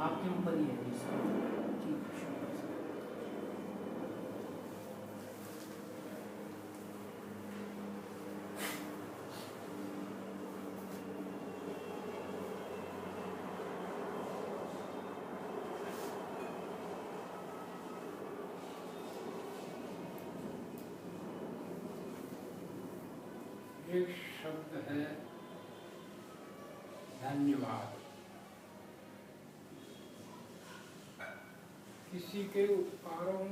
आपके ऊपर ही है इसका। ठीक है, शुक्रिया सर। एक शब्द है धन्यवाद। किसी के उपकारों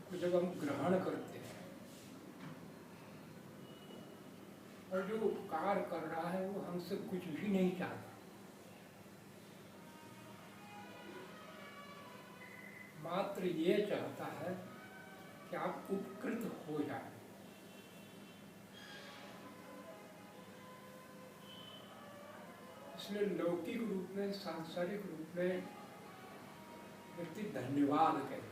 को जब हम ग्रहण करते हैं और जो उपकार कर रहा है वो हमसे कुछ भी नहीं चाहता, मात्र ये चाहता है कि आप उपकृत हो जाए। इसलिए लौकिक रूप में, सांसारिक रूप में व्यक्ति धन्यवाद कहते हैं।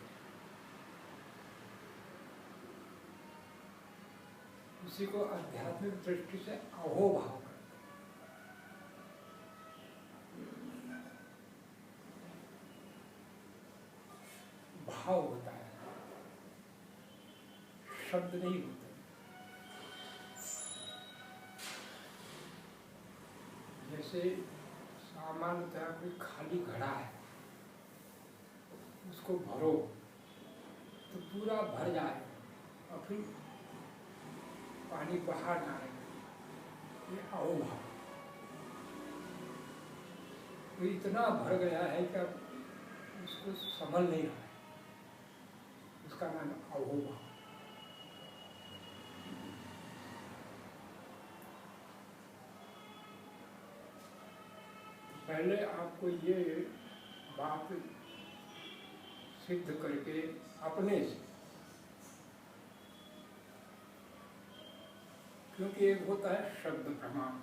उसी को आध्यात्मिक दृष्टि से अहोभाव करते हैं। भाव होता है, शब्द नहीं होते। जैसे सामान्यतः कोई खाली घड़ा है, उसको भरो तो पूरा भर जाए और फिर पानी बाहर ना आए, ये अहोभाव। तो इतना भर गया है कि अब उसको संभल नहीं रहा है, उसका नाम अहोभाव। पहले आपको ये बात सिद्ध करके अपने से, क्योंकि एक होता है शब्द प्रमाण।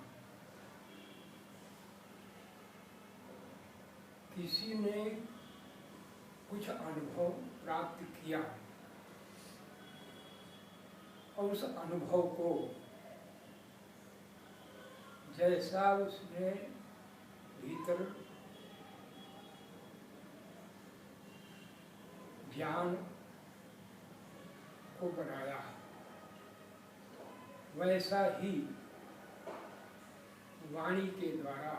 किसी ने कुछ अनुभव प्राप्त किया और उस अनुभव को जैसा उसने भीतर ज्ञान को बनाया, वैसा ही वाणी के द्वारा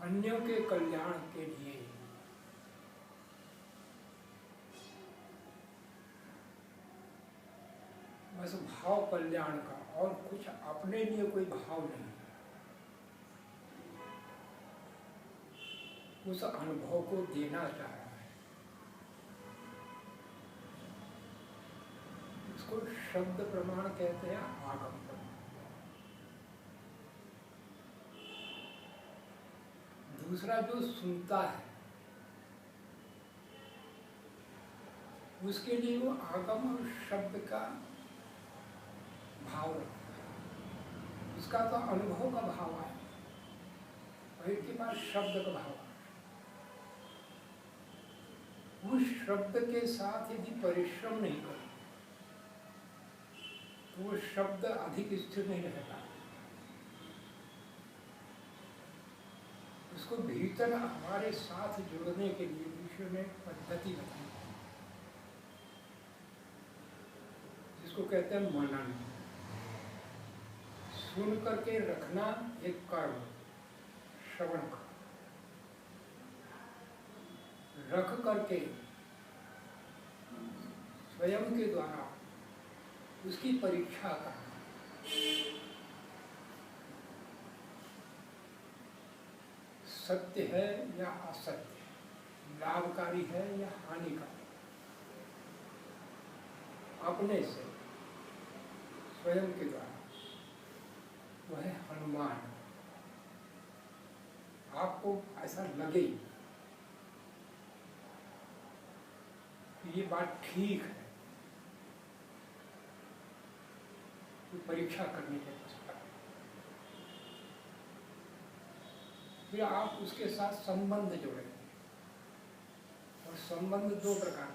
अन्यों के कल्याण के लिए बस भाव कल्याण का, और कुछ अपने लिए कोई भाव नहीं, उस अनुभव को देना चाह रहा है। इसको शब्द प्रमाण कहते हैं, आगम प्रमाण। दूसरा जो सुनता है उसके लिए वो आगम और शब्द का भाव रखता है, उसका तो अनुभव का भाव है और इसके पास शब्द का भाव है। उस शब्द के साथ यदि परिश्रम नहीं करें तो वो शब्द अधिक स्थिर नहीं रहता। उसको भीतर हमारे साथ जोड़ने के लिए विश्व में पद्धति बताई, जिसको कहते हैं मनन। सुन करके रखना एक कर्म, श्रवण का, रख करके स्वयं के द्वारा उसकी परीक्षा करना। सत्य है या असत्य, लाभकारी है या हानिकारी, अपने से स्वयं के द्वारा, वह है हनुमान। आपको ऐसा लगे कि ये बात ठीक है, तो परीक्षा करने के पश्चात फिर आप उसके साथ संबंध जोड़ेंगे। और संबंध दो प्रकार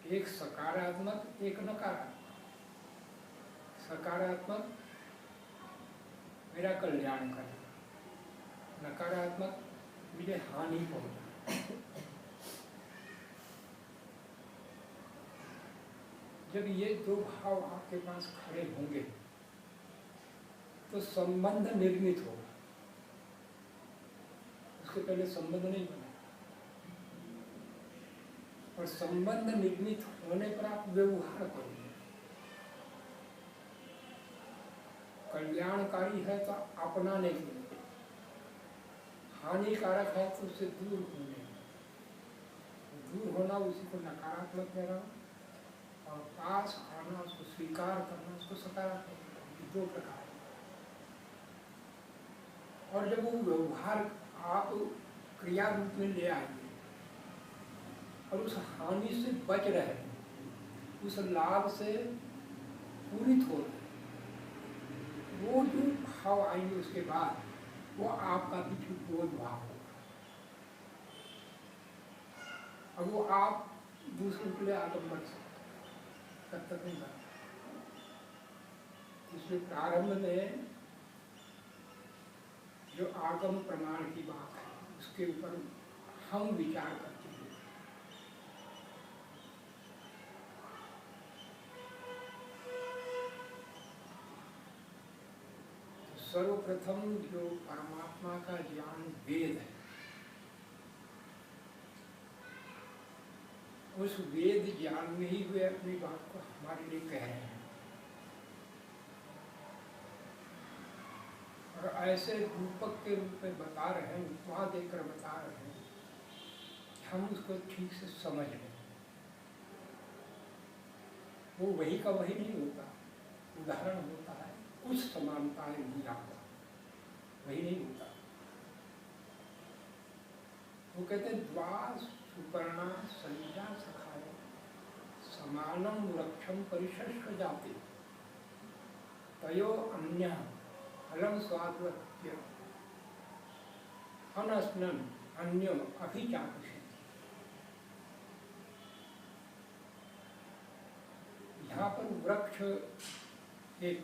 के, एक सकारात्मक, एक नकारात्मक। सकारात्मक मेरा कल्याण करना, नकारात्मक मुझे हानि पहुंचाना। जब ये दो भाव आपके पास खड़े होंगे तो संबंध निर्मित होगा। उसके पहले संबंध नहीं बना, और संबंध निर्मित होने पर आप व्यवहार करोगे। कल्याणकारी है तो अपनाने के लिए, हानिकारक है तो उससे दूर होने, दूर होना उसी को नकारात्मक कह रहा हूँ, और पास आना उसको स्वीकार करना उसको सकारात्मक, दो प्रकार। और जब वो व्यवहार आप क्रिया रूप में ले आएंगे और उस हानि से बच रहे, उस लाभ से पूरित हो रहे, वो जो भाव आएंगे उसके बाद वो आपका भी बोध भाव होगा। अब वो आप दूसरों के लिए आगम बन सकते, तब तक नहीं बन। इसलिए प्रारंभ में जो आगम प्रमाण की बात है उसके ऊपर हम विचार करते हैं। तो सर्वप्रथम जो परमात्मा का ज्ञान वेद है, उस वेद ज्ञान में ही वे अपनी बात को हमारे लिए कह रहे हैं। और ऐसे रूपक के रूप में बता रहे हैं, उपमा देकर बता रहे हैं, हम उसको ठीक से समझ लें। वो वही का वही नहीं होता, उदाहरण होता है, कुछ समानताएं भी आता, वही नहीं होता। वो कहते हैं द्वा सुपर्णा संजा सखाय समानम वृक्षम परिशस्व जाति तयो अन्य फलम स्वाद्वत्य अनस्नन अन्यो अभिचापति। यहाँ पर वृक्ष एक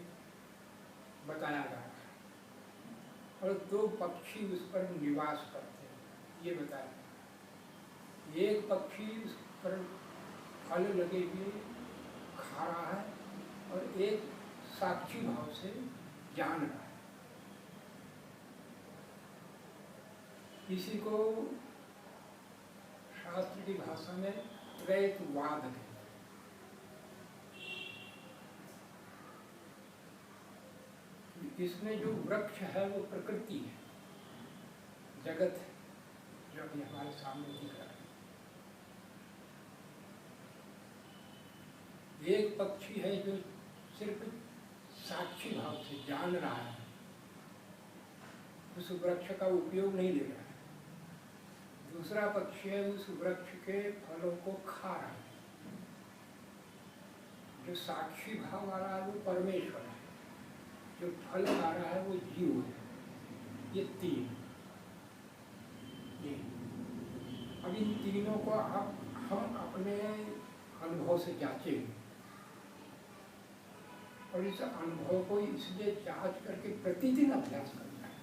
बताया गया है और दो पक्षी उस पर निवास करते हैं, ये बताया। एक पक्षी उस पर फल लगे हुए खा रहा है और एक साक्षी भाव से जान रहा है। इसी को शास्त्र की भाषा में त्रैतवाद कहते हैं। इसमें जो वृक्ष है वो प्रकृति है, जगत है, जो अभी हमारे सामने दिख रहा है। एक पक्षी है जो सिर्फ साक्षी भाव से जान रहा है, उस वृक्ष का उपयोग नहीं ले रहा है। दूसरा पक्षी है उस वृक्ष के फलों को खा रहा है। जो साक्षी भाव वाला है वो परमेश्वर है, जो फल खा रहा है वो जीव है। ये तीन, अब इन तीनों को हम अपने अनुभव से जांचेंगे और इस अनुभव को इसलिए जांच करके प्रतिदिन अभ्यास करना है।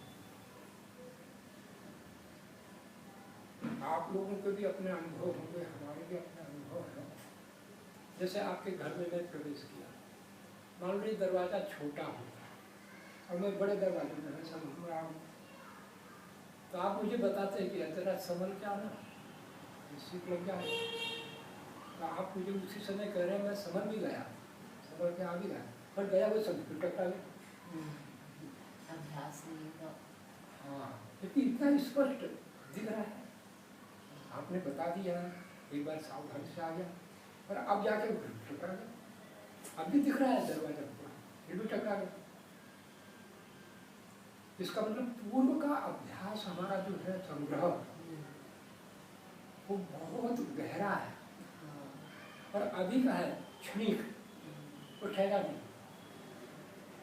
आप लोगों के भी अपने अनुभव होंगे, हमारे भी अपने अनुभव हैं। जैसे आपके घर में मैं प्रवेश किया, मान लीजिए दरवाजा छोटा होता और मैं बड़े दरवाजे में सब घूम रहा हूँ, तो आप मुझे बताते हैं कि जरा संभल के आना, सीट लग जाए। तो आप मुझे उसी समय कह रहे हैं, मैं समझ भी गया, संभल के आ भी गया, पर गया वो सब टकरा गया। अभ्यास नहीं तो। हाँ, क्योंकि इतना स्पष्ट दिख रहा है, आपने बता दिया, एक बार सावधान से आ गया, पर अब जाके टकरा गया। अब भी दिख रहा है दरवाजा पूरा, फिर भी टकरा गया। इसका मतलब पूर्व का अभ्यास हमारा जो है संग्रह, वो बहुत गहरा है और अधिक है, क्षणिक, वो ठहरा नहीं।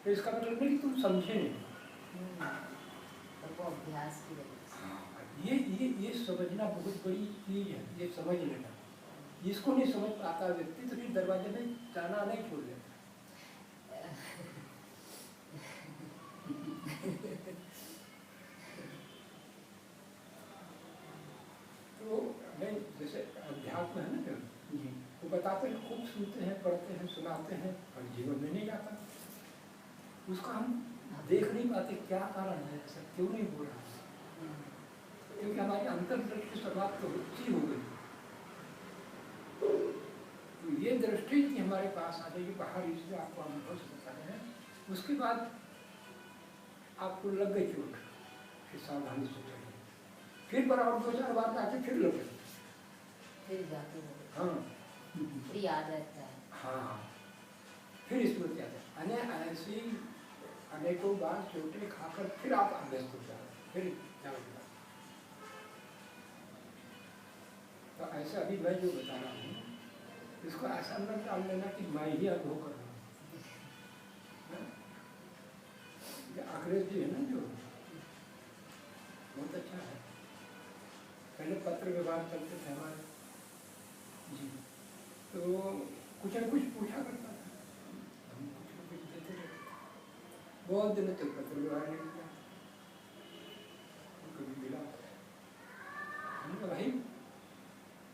तो इसका मतलब नहीं कि तुम समझे नहीं, तो वो अभ्यास की वजह से। ये समझना बहुत बड़ी चीज है, ये समझ लेना। इसको नहीं समझ पाता व्यक्ति तो फिर दरवाजे में जाना नहीं छोड़ देता। जैसे अध्यात्म है ना, जी वो बताते हैं, खूब सुनते हैं, पढ़ते हैं, सुनाते हैं, और जीवन में नहीं जाता। उसका हम देख नहीं पाते क्या कारण है, ऐसा क्यों नहीं हो रहा है, क्योंकि हमारी अंतर्दृष्टि समाप्त तो ऊंची हो गई। तो ये दृष्टि कि हमारे पास आ जाएगी, बाहर इसलिए आपको अनुभव से बता रहे हैं, उसके बाद आपको लग गई चोट, फिर सावधानी से चलिए, फिर बराबर 2-4 बार आके फिर लग गई, फिर जाते हो, हाँ फिर याद रहता है। हाँ, फिर स्मृति आ जाए। ऐसी अनेकों बार चोटें खाकर फिर आप अभ्यस्त हो जाए, फिर जाओगे। तो ऐसे अभी मैं जो बता रहा हूँ, इसको ऐसा न डाल लेना कि मैं ही अनुभव कर रहा हूँ। ये अंग्रेज जी है ना जो, बहुत अच्छा है। पहले पत्र व्यवहार चलते थे हमारे जी, तो कुछ न कुछ पूछा करता था, हम कुछ न कुछ देते रहते। बहुत दिनों तक पत्र व्यवहार नहीं किया, कभी मिला हमने कहा भाई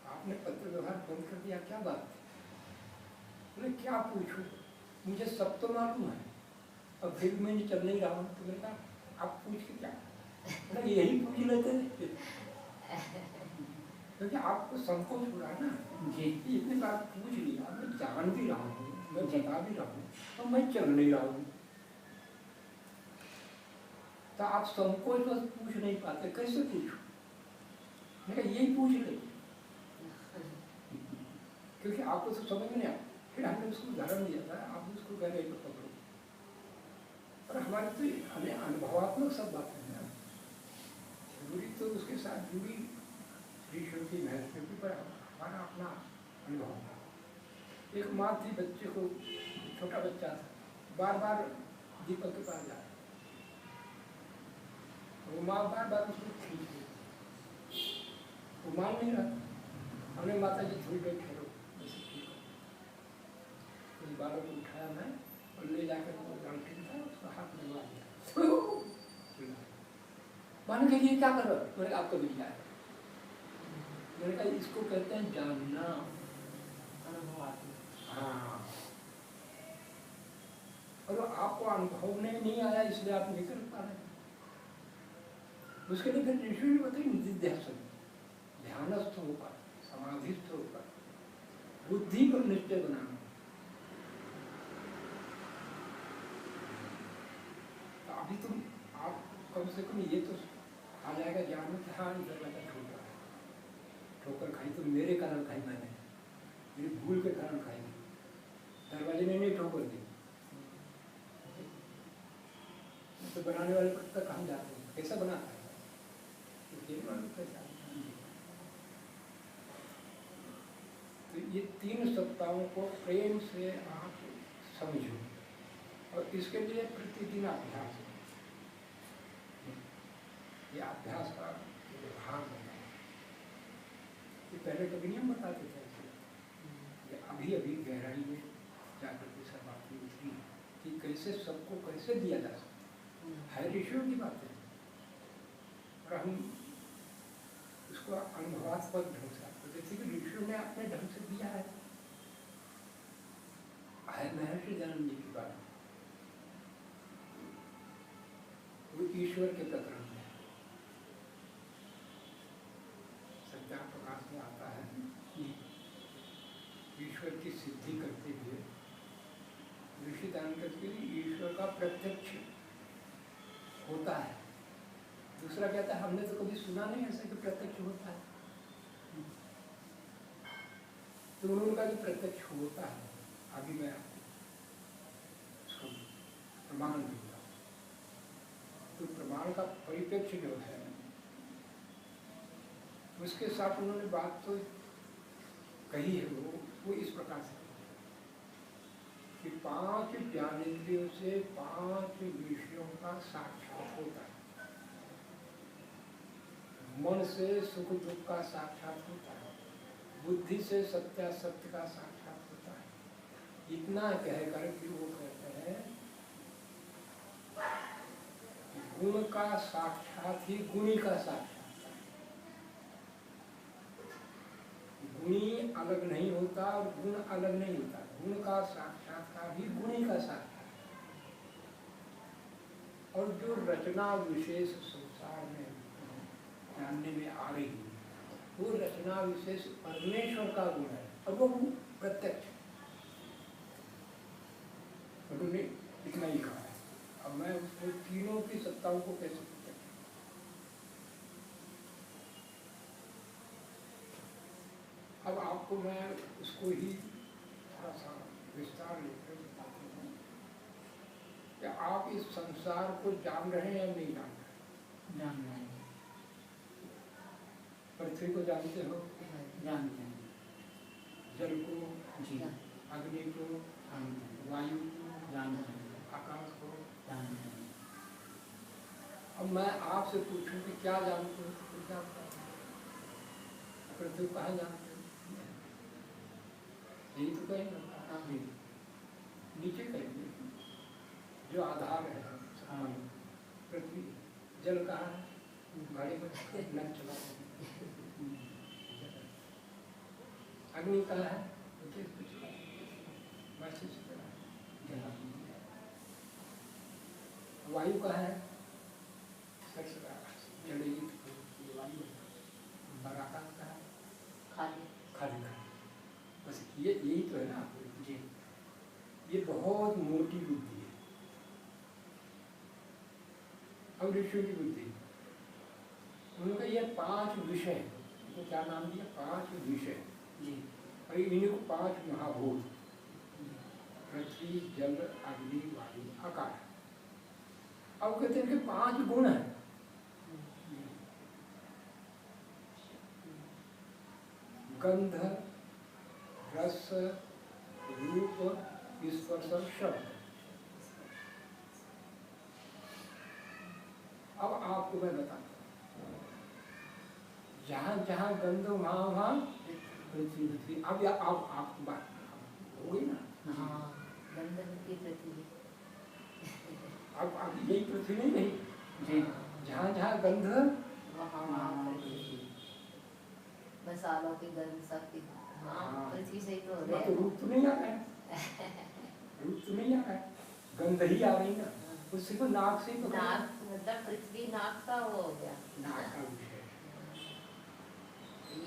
आपने पत्र व्यवहार बंद कर दिया, क्या बात थी? बोले क्या पूछूं, मुझे सब तो मालूम है, अब फिर मैं चल नहीं रहा हूँ। तो मैंने कहा आप पूछ के क्या, बोले यही पूछ लेते हैं, क्योंकि आपको संकोच हो रहा है ना जी इतनी बार पूछ लिया, मैं जान भी रहा हूँ, मैं बता भी रहा हूँ, तो मैं चल नहीं रहा हूँ। तो आप संकोच बस पूछ नहीं पाते, कैसे पूछूं? मैंने कहा यही पूछ ले, क्योंकि आपको तो समझ नहीं आया। फिर हमने उसको उदाहरण दिया था, आप उसको गले पर पकड़ो, और हमारे तो हमें अनुभवात्मक सब बातें हैं, जरूरी तो उसके साथ जुड़ी ईश्वर की महत्व पर हमारा अपना अनुभव। एक माँ थी, बच्चे को, छोटा बच्चा था, बार बार दीपक के पास जा, वो माँ बार बार उसको खींच रही, वो मान नहीं रहा। हमने माता जी थोड़ी देर ठहरो, उस बालक को उठाया मैं और ले जाकर था, उसका हाथ लगवा दिया। मान के क्या कर रहे हो? मैंने कहा आपको मिल जाए। मैंने कहा इसको कहते हैं जानना, हाँ, और आपको अनुभव में नहीं आया इसलिए आप नहीं कर पा रहे। उसके लिए फिर ऋषि ने बताया निधिध्यासन, ध्यानस्थ होकर, समाधिस्थ होकर, बुद्धि पर निश्चय बनाना। तो अभी तुम आप कम से कम ये तो आ जाएगा ज्ञान में कि हाँ दरवाजा छोड़ रहा है, ठोकर खाई तो मेरे कारण खाई, मैंने मेरी भूल के कारण खाई, दरवाजे ने नहीं ठोकर दी। तो बनाने वाले तक हम जाते हैं, कैसा बनाता है कैसा। तो ये 3 सप्ताहों को प्रेम से आप समझो, और इसके लिए प्रतिदिन अभ्यास, ये अभ्यास का भाग बना। ये पहले कभी नहीं हम बताते थे, ये अभी अभी गहराई में जाकर के सब बात उतरी कि कैसे सबको कैसे दिया जा सकता है, ऋषियों की बात है, और हम उसको अनुभवात्मक ढंग से आपको जैसे कि ऋषियों ने अपने ढंग से दिया है। महर्षि दयानंद जी की बात, वो ईश्वर के प्रकरण में सत्या प्रकाश में आता है कि ईश्वर की सिद्धि करते हुए ऋषि दयानंद के लिए ईश्वर का प्रत्यक्ष होता है। दूसरा कहता है हमने तो कभी सुना नहीं ऐसा कि प्रत्यक्ष होता है, तो उनका जो प्रत्यक्ष होता है अभी मैं आपको प्रमाण दूंगा। तो प्रमाण का परिप्रेक्ष्य जो है उसके साथ उन्होंने बात तो कही है, वो इस प्रकार से कि 5 ज्ञानेंद्रियों से 5 विषयों का साक्षात होता है। मन से सुख दुख का साक्षात होता है, बुद्धि से सत्यासत्य का साक्षात होता है। इतना कहकर कि वो कहते हैं गुण का साक्षात ही गुणी का साक्षात है। गुणी अलग नहीं होता और गुण अलग नहीं होता। गुण का साक्षात्कार भी गुणी का साक्षात्कार। और जो रचना विशेष संसार में जानने में आ रही है, वो रचना विशेष परमेश्वर का गुण है और वो प्रत्यक्ष है। उन्होंने इतना ही कहा है। अब मैं उसको तीनों की सत्ताओं को कैसे प्रत्यक्ष, अब आपको मैं उसको ही थोड़ा सा विस्तार लेकर बताता हूँ कि आप इस संसार को जान रहे हैं या नहीं जान रहे? जान रहे हैं। पृथ्वी को जानते हो? जानते हैं। जल को, जी अग्नि को, जानते हैं। वायु को, जानते हैं। आकाश को जानते हैं। अब मैं आपसे पूछूं कि क्या जानते हो? तो क्या बताओ? पृथ्वी कहाँ जानते हो? यही तो कहेंगे। जी नीचे कहेंगे जो आधार है हाँ। पृथ्वी। जल कहाँ है? घड़े में नल चला है। अग्नि कहाँ है? वायु कहाँ है? वायु। और आकाश कहाँ है? खाली खाली खाली। बस ये यही तो है ना। जी ये बहुत मोटी बुद्धि है और ऋषियों की बुद्धि। उनका ये 5 विषय, इनको क्या नाम दिया? 5 विषय। जी और इन्हीं को 5 महाभूत, पृथ्वी, जल, अग्नि, वायु, आकाश। अब कहते हैं कि 5 गुण हैं। गंध, रस, रूप, स्पर्श और शब्द। अब आपको मैं बताता हूँ, जहाँ जहाँ गंध वहाँ वहाँ पृथ्वी पृथ्वी। अब या आपकी बात हो गई ना? हाँ गंधर्व की पृथ्वी। अब यही पृथ्वी नहीं रही। जी जहाँ जहाँ गंध वहाँ पृथ्वी। मसालों की गंध सबकी हाँ पृथ्वी से ही तो हो रहे तो रूप तो नहीं आ रहा है। रूप तो नहीं आ रहा है, गंध ही आ रही ना। उससे तो नाक से ही तो नाक मतलब पृथ्वी नाक का वो हो गया। नाक का विषय।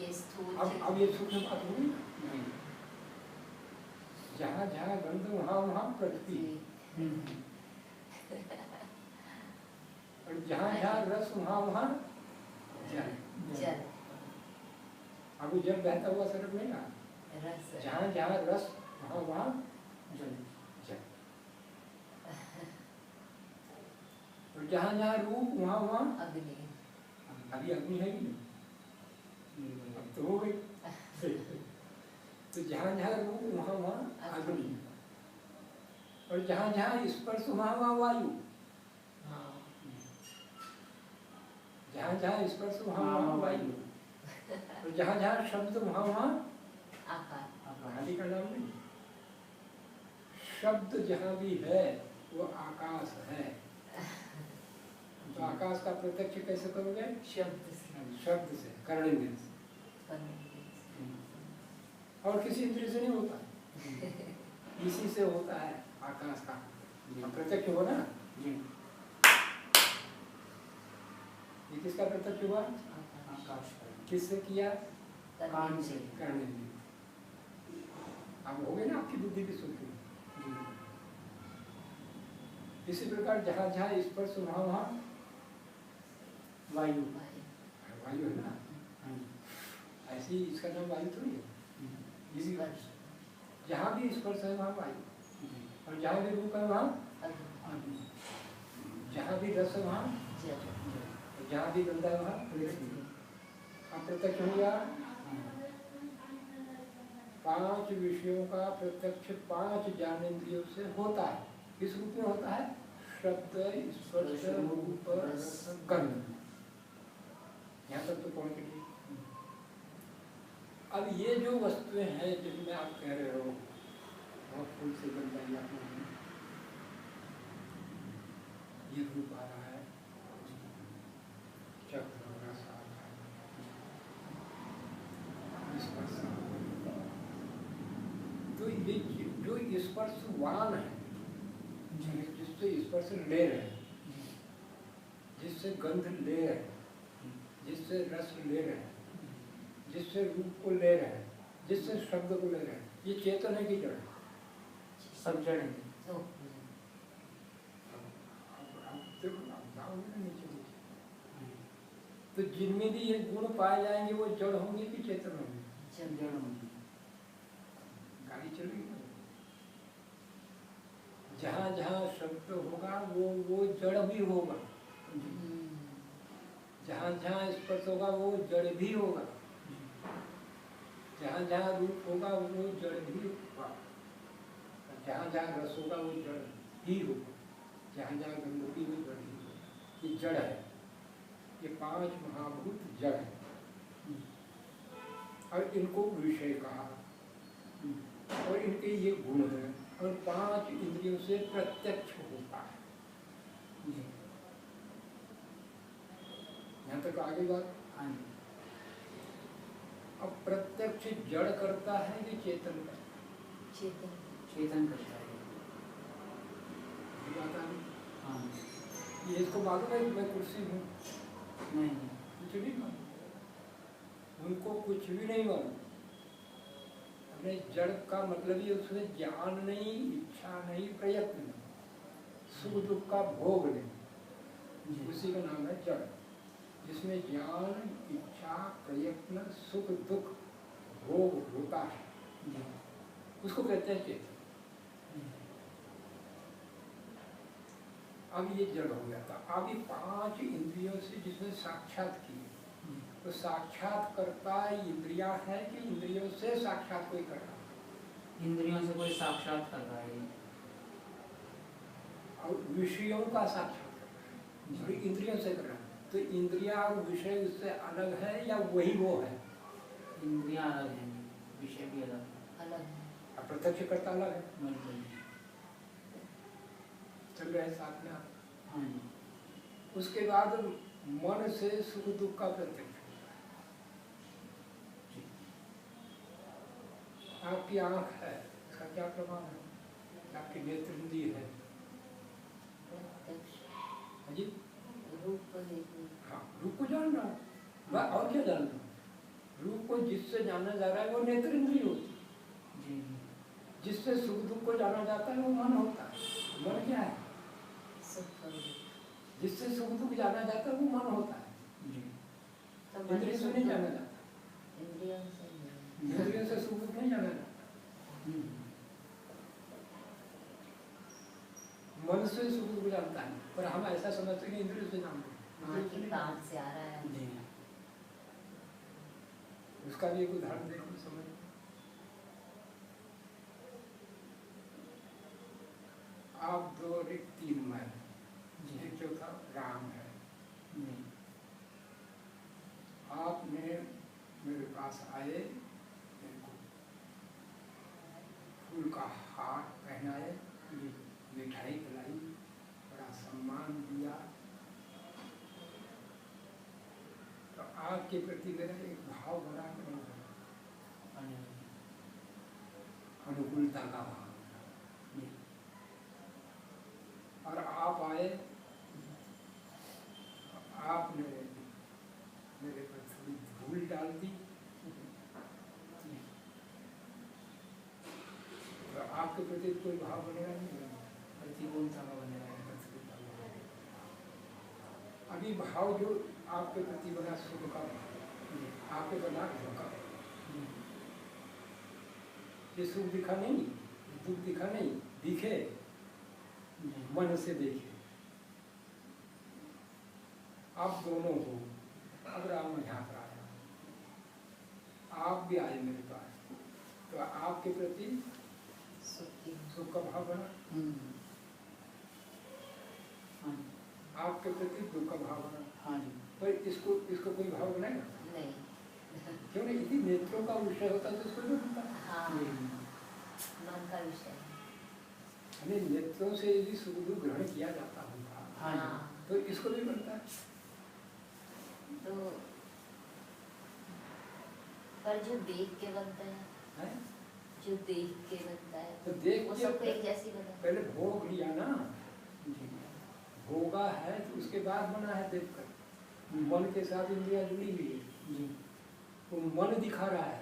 ये स्थूल अब ये सूक्ष्म बात होगी ना। जहाँ जहाँ गंध वहाँ वहाँ पृथ्वी। और जहाँ जहाँ रस वहाँ वहाँ जल। जल अब जल बहता हुआ सड़क नहीं ना। रस जहाँ जहाँ रस वहाँ वहाँ जल जल। और जहाँ जहाँ रूप वहाँ वहाँ अग्नि। अभी अग्नि है ही नहीं। अब तो हो गई। तो जहाँ जहाँ रूप वहाँ वहाँ अग्नि। और जहाँ जहाँ स्पर्श वहाँ वहाँ वायु। हाँ जहाँ जहाँ स्पर्श वहाँ वहाँ वायु। और जहाँ जहाँ शब्द वहाँ वहाँ आकाश। आदि का नाम नहीं। शब्द जहाँ भी है वो आकाश है। तो आकाश का प्रत्यक्ष कैसे करोगे? शब्द से शब्द से, कर्णेंद्रिय से। और किसी इंद्रिय से नहीं होता, इसी से होता है आकाश का प्रत्यक्ष हो ना। ये किसका प्रत्यक्ष हुआ? आकाश किससे किया? कान से। कर्णेंद्रिय। अब हो गई ना आपकी बुद्धि की सूक्ष्म। इसी प्रकार जहाँ जहाँ स्पर्श वहाँ वहाँ वायु। वायु है ना। ऐसी इसका नाम वायु थोड़ी है। इसी जहाँ भी स्पर्श है वहाँ वायु। और जहाँ भी रूप है वहाँ अग्नि। जहाँ भी रस है वहाँ जल। जहाँ भी गंधा है वहाँ पृथ्वी। अब प्रत्यक्ष हो गया। 5 विषयों का प्रत्यक्ष 5 ज्ञानेंद्रियों से होता है। किस रूप में होता है? शब्द, स्पर्श, रूप, रस, गंध। यहाँ तक तो पहुँच गई। अब ये जो वस्तुएं हैं जिनमें आप कह रहे हो बहुत फूल से गंदा या ये रूप आ रहा है, चक्र रस आ रहा है, स्पर्श आ रहा है, स्पर्शवान है, जिससे स्पर्श ले रहे हैं, जिससे गंध ले रहे हैं, जिससे रस ले रहे हैं, जिससे रूप को ले रहे हैं, जिससे शब्द को ले रहे हैं, ये चेतन है कि जड़ है? सब जड़ है। तो अब देखो ना, आप जाओगे ना नीचे नीचे, तो जिनमें भी ये गुण पाए जाएंगे वो जड़ होंगे कि चेतन होंगे? जड़ होंगी। गाड़ी चलेगी ना, जहाँ जहाँ शब्द होगा वो जड़ भी होगा, जहाँ जहाँ स्पर्श होगा वो जड़ भी होगा, जहाँ जहाँ रूप होगा वो जड़ भी होगा, जहाँ जहाँ रस होगा वो जड़ ही होगा, जहाँ जहाँ गंध होगी वो जड़ ही होगा। ये जड़ है, ये 5 महाभूत जड़ है। और इनको विषय कहा, और इनके ये गुण है, और 5 इंद्रियों से प्रत्यक्ष होता है। यहाँ तक आगे बात। हाँ जी। अब प्रत्यक्ष जड़ करता है कि चेतन करता है? चेतन चेतन करता है। ये बात आ गई। हाँ। ये इसको मालूम है कि मैं कुर्सी हूँ? नहीं। कुछ नहीं मालूम, उनको कुछ भी नहीं मालूम। अपने जड़ का मतलब ये उसमें ज्ञान नहीं, इच्छा नहीं, प्रयत्न नहीं, सुख दुख का भोग नहीं, उसी का नाम है जड़। जिसमें ज्ञान, इच्छा, प्रयत्न, सुख दुख भोग होता है उसको कहते हैं चेतन। अब ये जड़ हो गया था। अब ये 5 इंद्रियों से जिसने साक्षात किए, तो साक्षात करता इंद्रियां है कि इंद्रियों से साक्षात कोई कर रहा है? इंद्रियों से कोई साक्षात कर रहा है। और विषयों का साक्षात कर रहा है, इंद्रियों से कर रहा है। तो इंद्रिया और विषय उससे अलग है या वही वो है? इंद्रियां अलग हैं, विषय भी अलग है। अलग है। और प्रत्यक्ष करता अलग है। बिल्कुल। चल रहे साथ में आप। हाँ जी। उसके बाद मन से सुख दुख का प्रत्यक्ष होता है। आपकी आंख है, इसका क्या प्रभाव है? आपकी नेत्र इंद्रिय है प्रत्यक्ष जी। रूप को देखने। हाँ, रूप को जान रहा हूँ, और क्या जान रहा हूँ? रूप को जिससे जाना जा रहा है वो नेत्र इंद्रिय होती है जी। जिससे सुख दुख को जाना जाता है वो मन होता है। मन क्या है? सुख और दुख। जिससे सुख दुख जाना जाता है वो मन होता है। जी। तो इंद्रिय से नहीं जाना जाता, इंद्रियों से नहीं। इंद्रियों से सुख दुख नहीं जाना जाता, मन से सुख दुख जानता है। पर हम ऐसा समझते हैं कि इंद्रियों से जानते हाँ, कि कान से आ रहा है। जी। उसका भी एक उदाहरण देखो, समझ। आप 2 और 1 3 मैं, एक चौथा राम है। आपने मेरे पास आए, मेरे को फूल का हार पहनाए, मिठाई खिलाई, बड़ा सम्मान दिया, तो आपके प्रति मेरा एक भाव बना कि नहीं बना? अनुकूलता का भाव। और आप आए, आपने मेरे पर थोड़ी धूल डाल दी, तो आपके प्रति कोई भाव बनेगा नहीं बनेगा? प्रतिकूलता का बनेगा। अभी भाव जो आपके प्रति बना सुख का, आपके बना दुख का, ये सुख दिखा नहीं, दुख दिखा नहीं, दिखे मन से देखे। आप दोनों हो। अब राम यहाँ पर आया, आप भी आए मेरे पास, तो आपके प्रति सुख का भाव बना, आपके प्रति दुख का भाव बना। हाँ जी। पर इसको कोई भाव बनाएगा नहीं। क्यों नहीं? यदि नेत्रों का विषय होता तो इसको नहीं बनता। हाँ, मन का विषय है। यानी नेत्रों से यदि सुख दुख ग्रहण किया जाता होगा, हाँ तो इसको भी बनता है। तो पर जो देख के बनता है, हैं? जो देख के बनता है तो देख वो के सबको एक जैसी बना है। पहले भोग लिया ना, जी भोगा है तो उसके बाद बना है देखकर। मन के साथ इंद्रियां जुड़ी हुई है, जी तो मन दिखा रहा है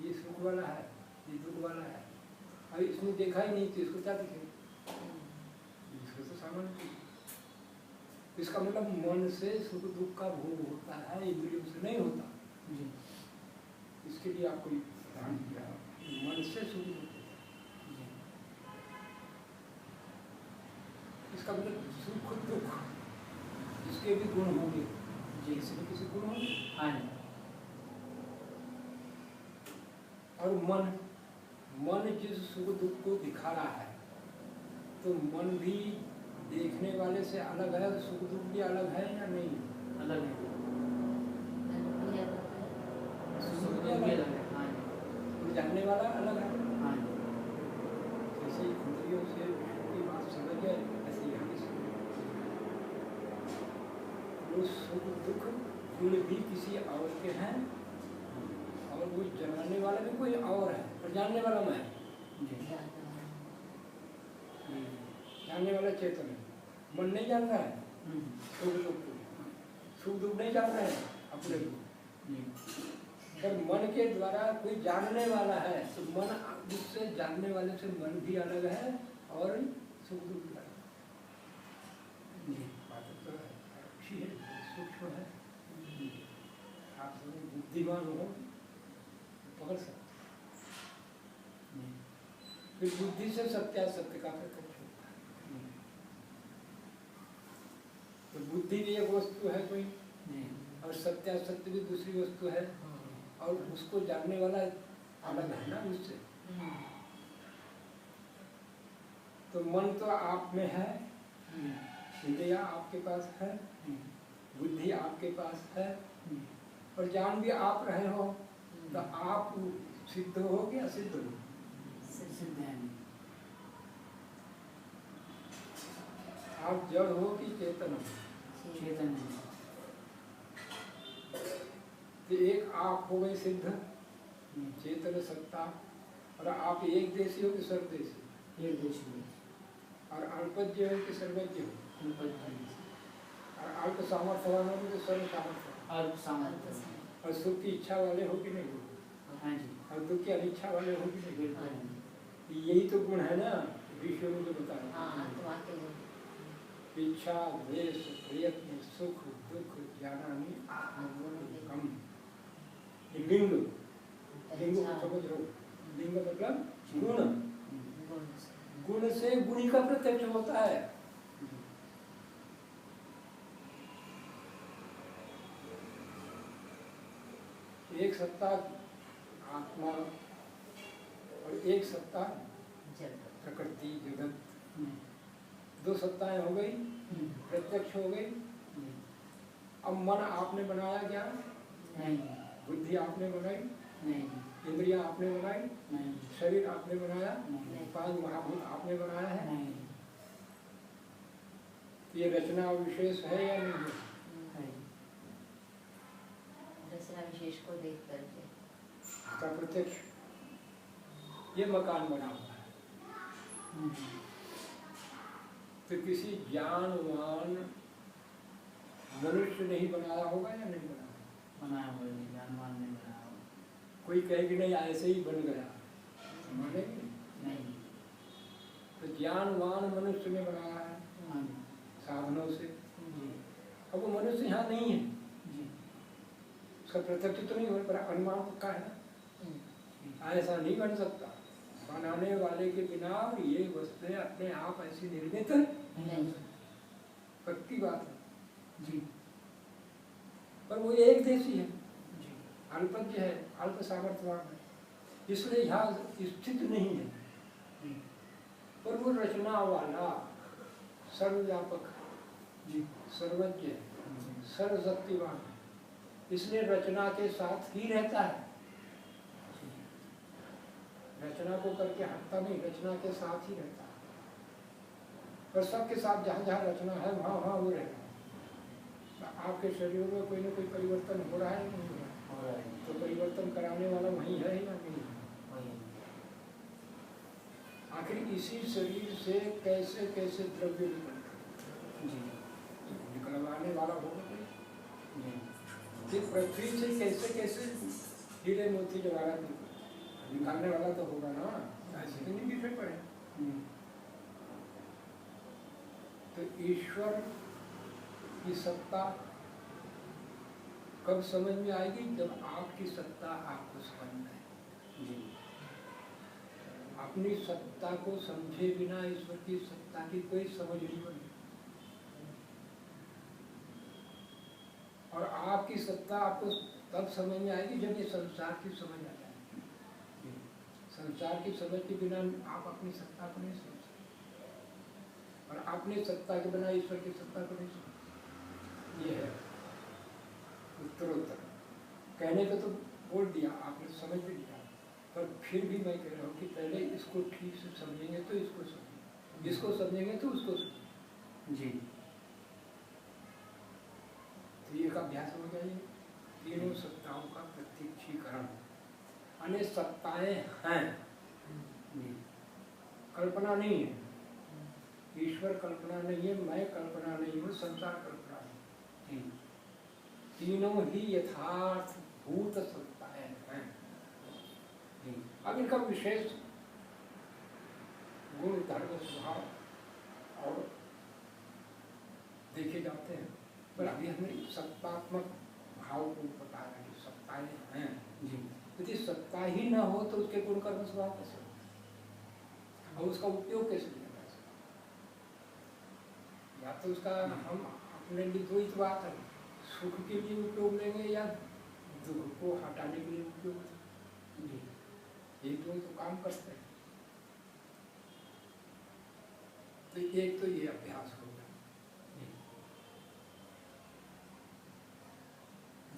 ये सुख वाला है, ये दुख वाला है। अभी इसने देखा ही नहीं तो इसको क्या दिखेगा? इसको तो सामान्य चीज। इसका मतलब मन से सुख दुख का भोग होता है, इंद्रियों से नहीं होता। जी इसके लिए आपको ध्यान दिया, मन से सुख दुख। जी इसका मतलब सुख दुख इसके भी गुण होंगे, जी किसी न किसी गुण होंगे। हाँ जी और मन जिस सुख दुख को दिखा रहा है, तो मन भी देखने वाले से अलग है, सुख दुख भी अलग है या नहीं? अलग है, मन भी अलग है। सुख सुख दुख भी दुख अलग भी है, अलग है। हाँ जी और जानने वाला अलग है। हाँ जी जैसे इंद्रियों से की बात समझ गए, ऐसे यहाँ भी समझ वो सुख दुख गुण भी किसी और के हैं, और वो जनाने वाला भी कोई और है, और जानने वाला मैं। जी जानने वाला चेतन है, मन नहीं जान रहा है सुख दुख को, सुख दुख नहीं जान रहे हैं अपने को। जी अगर मन के द्वारा कोई जानने वाला है तो मन उससे जानने वाले से मन भी अलग है और सुख दुख भी अलग है। जी बात तो अच्छी है, सूक्ष्म है। आप सब बुद्धिमान हो तो पकड़ सकते। फिर बुद्धि से सत्यासत्य का प्रकट होता है। तो बुद्धि भी एक वस्तु है कोई, जी और सत्यासत्य भी दूसरी वस्तु है, और उसको जानने वाला अलग है ना उससे। तो मन तो आप में है, इंद्रिया आपके पास है, बुद्धि आपके पास है, और जान भी आप रहे हो, तो आप सिद्ध हो कि असिद्ध हो? सिद्ध है आप जड़ हो कि चेतन हो? चेतन है तो एक आप हो गए सिद्ध, चेतन सत्ता, और आप एक देशी हो कि सर्वदेशी? एक देश में और अल्पज्ञ हो कि सर्वज्ञ हो? अल्प और अल्प सामर्थ्यवान हो कि सर्व सामर्थ्य? सामर्थ्य और सुख की इच्छा वाले हो कि नहीं हो? हाँ जी और दुख की अनिच्छा वाले हो कि नहीं? बिल्कुल यही तो गुण है ना विषयों में जो बता रहे हाँ आत्मा के गुण। हैं। इच्छा, द्वेष, प्रयत्न, सुख, दुख, ज्ञानानि, कम। ये लिंग, लिंग को समझ रहो। लिंग मतलब गुण। गुण से गुणी का प्रत्यक्ष होता है। एक सत्ता आत्मा और एक सत्ता प्रकृति जगत, दो सत्ताएं हो गई, प्रत्यक्ष हो गई। अब मन आपने बनाया क्या? नहीं बुद्धि आपने बनाई, नहीं इंद्रियां आपने बनाई, नहीं शरीर आपने बनाया, नहीं 5 महाभूत आपने बनाया है। नहीं ये रचना विशेष है या नहीं है? है रचना विशेष को देख करके इसका प्रत्यक्ष ये मकान बना हुआ है। तो किसी ज्ञानवान मनुष्य नहीं बनाया होगा या नहीं बनाया? बनाया हुआ नहीं, ज्ञानवान ने बनाया हुआ कोई कहे कि नहीं ऐसे ही बन गया, मानेंगे? नहीं। तो ज्ञानवान मनुष्य ने बनाया है हाँ जी साधनों से। जी अब वो मनुष्य यहाँ नहीं है, जी उसका प्रत्यक्ष तो नहीं हो, पर अनुमान पक्का है। ऐसा नहीं बन सकता, बनाने वाले के बिना ये वस्तुएं अपने आप ऐसी निर्मित नहीं। पक्की बात है जी पर वो एक देशी है, जी अल्पज्ञ है, अल्प सामर्थ्यवान है, इसलिए यहाँ स्थित नहीं है। पर वो रचना वाला सर्वव्यापक, जी सर्वज्ञ, सर्वशक्तिवान है, इसलिए रचना के साथ ही रहता है। रचना को करके हटता नहीं, रचना के साथ ही रहता है। पर सबके साथ जहाँ जहाँ रचना है वहाँ वहाँ वो रहता है। आपके शरीर में कोई ना कोई परिवर्तन हो रहा है नहीं हो रहा है? हो रहा है तो परिवर्तन कराने वाला वही है या नहीं है? वही आखिर इसी शरीर से कैसे कैसे द्रव्य निकलते जी निकलवाने वाला होगा कोई? जी ये पृथ्वी से कैसे कैसे हीरे मोती जवाहरात निकालने वाला तो होगा ना, ऐसे तो नहीं बिखरे पड़े। तो ईश्वर की सत्ता कब समझ में आएगी? जब आपकी सत्ता आपको समझ में आए। जी अपनी सत्ता को समझे बिना ईश्वर की सत्ता की कोई समझ नहीं बनी। और आपकी सत्ता आपको तब समझ में आएगी जब ये संसार की समझ आ जाएगी। संसार की समझ के बिना आप अपनी सत्ता को नहीं समझ सकते, और अपनी सत्ता के बिना ईश्वर की सत्ता को नहीं समझ। ये है उत्तरोत्तर। कहने को तो बोल दिया आपने, समझ भी लिया, पर फिर भी मैं कह रहा हूँ कि पहले इसको ठीक से समझेंगे तो इसको समझेंगे, इसको समझेंगे तो उसको समझेंगे। जी तो ये का अभ्यास हो जाइए। तीनों सत्ताओं का प्रत्यक्षीकरण, अन्य सत्ताएं हैं, कल्पना नहीं है। ईश्वर कल्पना नहीं है, मैं कल्पना नहीं हूँ, संसार कल्पना नहीं। तीनों ही यथार्थ भूत सत्ताएं हैं। अब इनका विशेष गुण, धर्म, स्वभाव और देखे जाते हैं, पर अभी हमें सत्तात्मक भाव को बताया कि सत्ताएं हैं। यदि सत्ता ही ना हो तो उसके गुण कर्म स्वभाव कैसे हो, और उसका उपयोग कैसे किया जा सकता? या तो उसका हम अपने लिए दो ही बात है, सुख के लिए उपयोग लेंगे या दुख को हटाने के लिए उपयोग। ये दो तो काम करते हैं। तो एक तो ये अभ्यास हो गया।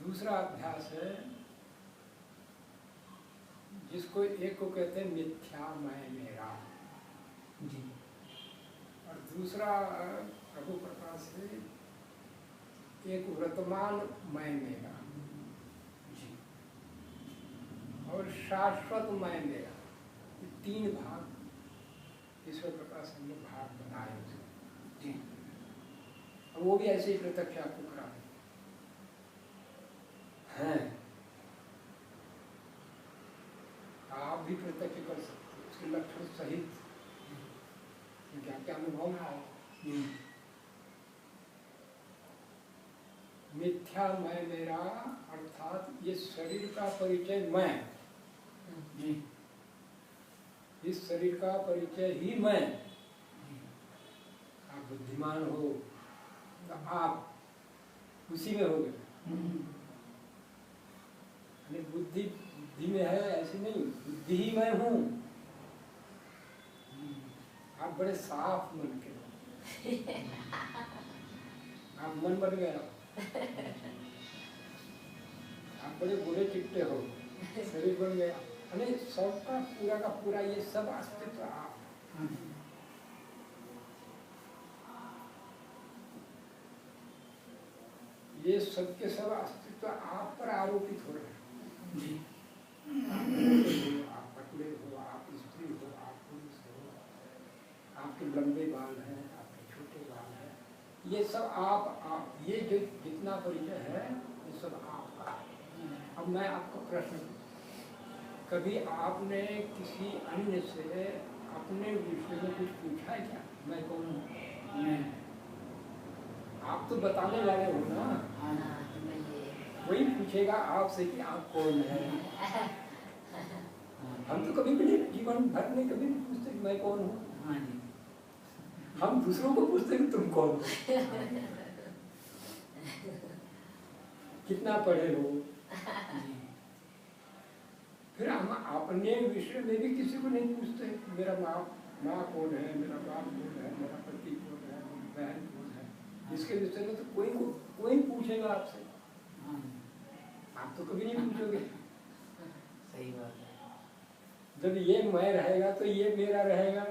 दूसरा अभ्यास है जिसको एक को कहते हैं मिथ्या मैं मेरा, और दूसरा प्रभु प्रकाश से एक वर्तमान मैं मेरा, और शाश्वत मैं मेरा। ये तीन भाग ईश्वर प्रकाश ने भाग बनाए जी, और वो भी ऐसे ही प्रत्यक्ष आपको करा हैं। आप भी प्रत्यक्ष कर सकते हो उसके लक्षण सहित, क्या क्या अनुभव में आए। मिथ्या मैं मेरा अर्थात ये शरीर का परिचय मैं, इस शरीर का परिचय ही मैं। आप बुद्धिमान हो तो आप उसी में हो गए। बुद्धि बुद्धि में है ऐसी नहीं, बुद्धि ही मैं हूँ। आप बड़े साफ मन के हो, आप मन बन गए, आप बड़े बुरे चिट्टे हो, शरीर बन गया। अरे सबका पूरा का पूरा ये सब अस्तित्व आप, ये सब के सब अस्तित्व आप पर आरोपित हो रहे हैं। आप पतले हो, आप स्त्री हो, आप पुरुष हो, आपके लंबे बाल हैं, आपके छोटे बाल हैं, ये सब आप ये जो जितना परिचय है ये सब आपका है। अब मैं आपको प्रश्न पूछूं, कभी आपने किसी अन्य से अपने विषय में कुछ पूछा है क्या? मैं कौन हूँ? आप तो बताने वाले हो ना, वही पूछेगा आपसे कि आप कौन है। हम तो कभी भी जीवन भर में कभी नहीं पूछते कि मैं कौन हूँ। हम दूसरों को पूछते कि तुम कौन हो, कितना पढ़े हो। फिर हम अपने विषय में भी किसी को नहीं पूछते, मेरा माँ कौन है, मेरा बाप कौन है, मेरा पति कौन है, मेरी बहन कौन है। इसके विषय में तो कोई पूछेगा आपसे, आप तो कभी नहीं पूछोगे। सही बात है। जब ये मैं रहेगा तो ये मेरा रहेगा।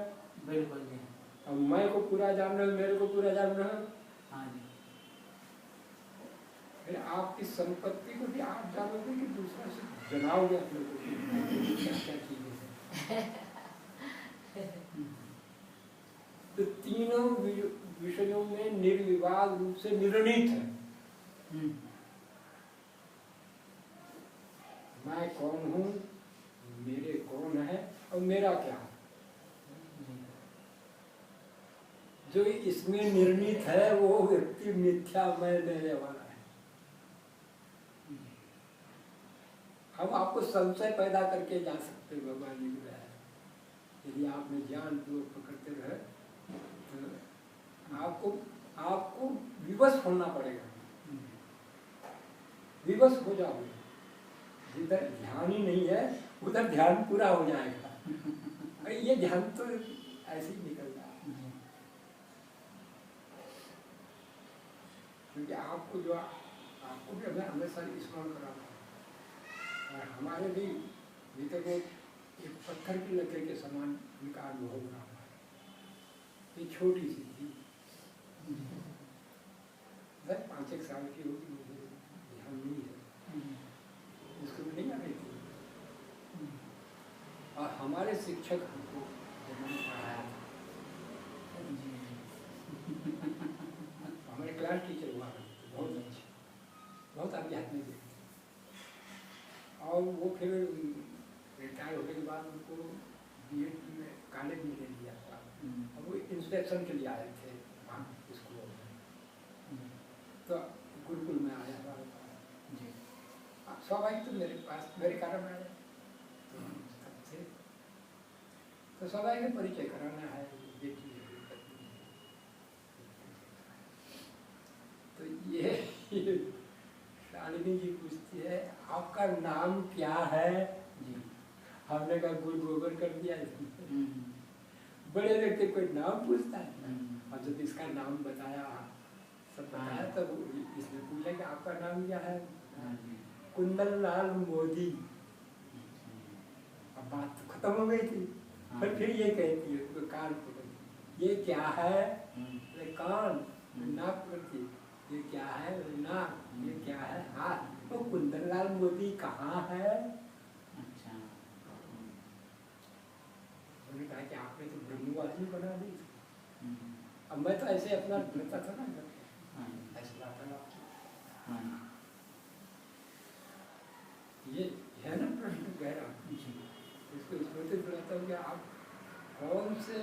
बिल्कुल जी। अब मैं को पूरा जानना है, मेरे को पूरा जानना है। हाँ जी। फिर आपकी संपत्ति को भी आप जानोगे कि दूसरा से जनाओगे अपने को क्या क्या चीजें हैं। तीनों विषयों में निर्विवाद रूप से निर्णीत है। मैं कौन हूँ, मेरे कौन है और मेरा क्या है। जो इसमें निर्णीत है वो व्यक्ति मिथ्या मैं लेने वाला है। हम आपको संशय पैदा करके जा सकते हैं भगवान जी की दया से। यदि आपने ज्ञान पूर्वक पकड़ते रहे तो आपको विवश होना पड़ेगा। विवश हो जाओगे। जिधर ध्यान ही नहीं है उधर ध्यान पूरा हो जाएगा। ये ध्यान तो ऐसे ही निकल रहा है, क्योंकि आपको भी मैं हमेशा स्मरण कराता हूँ। और हमारे भी भीतर को एक पत्थर की लकड़ी के समान उनका अनुभव रहा है। ये छोटी सी थी, 5-1 साल की होगी, मुझे ध्यान नहीं है, उसको भी नहीं आ रही थी। और हमारे शिक्षक हमको पढ़ाया था, हमारे क्लास टीचर हुआ बहुत अच्छे, बहुत आध्यात्मिक थे। और वो फिर रिटायर होने के बाद उनको बीएड में कॉलेज में ले लिया था। और वो इंस्पेक्शन के लिए आए थे वहाँ स्कूल में, तो गुरुकुल में आया था जी। स्वाभाविक तो मेरे पास मेरे कारण आया थे, तो स्वाभाविक परिचय कराना है बेटी है। तो ये शालिनी जी पूछती है आपका नाम क्या है जी। हमने कहा गुरु गोबर कर दिया इसमें। बड़े व्यक्ति कोई नाम पूछता है, और जब इसका नाम बताया सब बताया तब इसने पूछा कि आपका नाम क्या है। कुंदन लाल मोदी। अब बात तो खत्म हो गई थी, पर फिर ये कहती है तो कान पकड़ती, ये क्या है, कान, नाक पकड़ती, ये क्या है नाक, ये क्या है हाथ। तो कुंदन लाल मोदी कहाँ है। अच्छा, उन्होंने कहा कि आपने तो ब्रह्मवादी बना दी। अब मैं तो ऐसे अपना बनता था ना, ऐसे बात है। ये है ना प्रश्न गहरा, इसको स्मृति दिलाता हूँ कि आप कौन से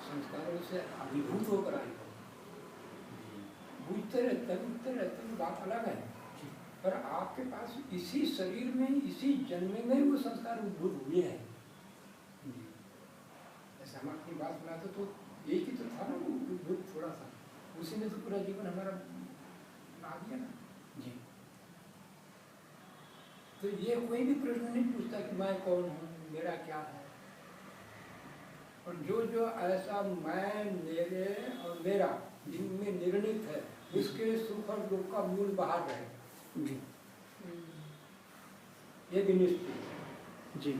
संस्कारों से अभिभूत होकर आए हो। बुझते रहते बात अलग है, पर आपके पास इसी शरीर में इसी जन्म में वो संस्कार उद्भूत हुए हैं। ऐसे हम अपनी बात सुनाते तो एक ही तो था ना वो उद्भूत, थोड़ा सा उसी में तो पूरा जीवन हमारा आ गया ना जी। तो ये कोई भी प्रश्न नहीं पूछता कि मैं कौन हूँ, मेरा क्या है। और जो ऐसा मैं, मेरे और मेरा जिनमें निर्णित है, उसके सुख और दुख का मूल बाहर रहे जी। ये भी निश्चित जी।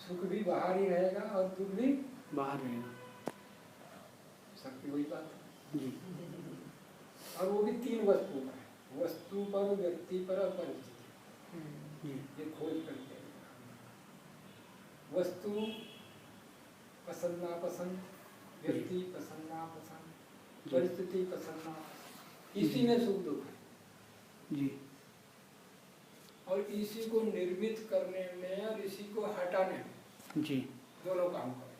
सुख भी बाहर ही रहेगा और दुख भी बाहर रहेगा, सबकी वही बात है जी। और वो भी 3 वस्तु पर है, वस्तु पर, व्यक्ति पर और परिस्थिति। ये खोज करते हैं। वस्तु पसंद नापसंद, व्यक्ति पसंद नापसंद, परिस्थिति पसंद नापसंद, इसी में सुख दुख है जी। और इसी को निर्मित करने में और इसी को हटाने में जी दोनों काम करें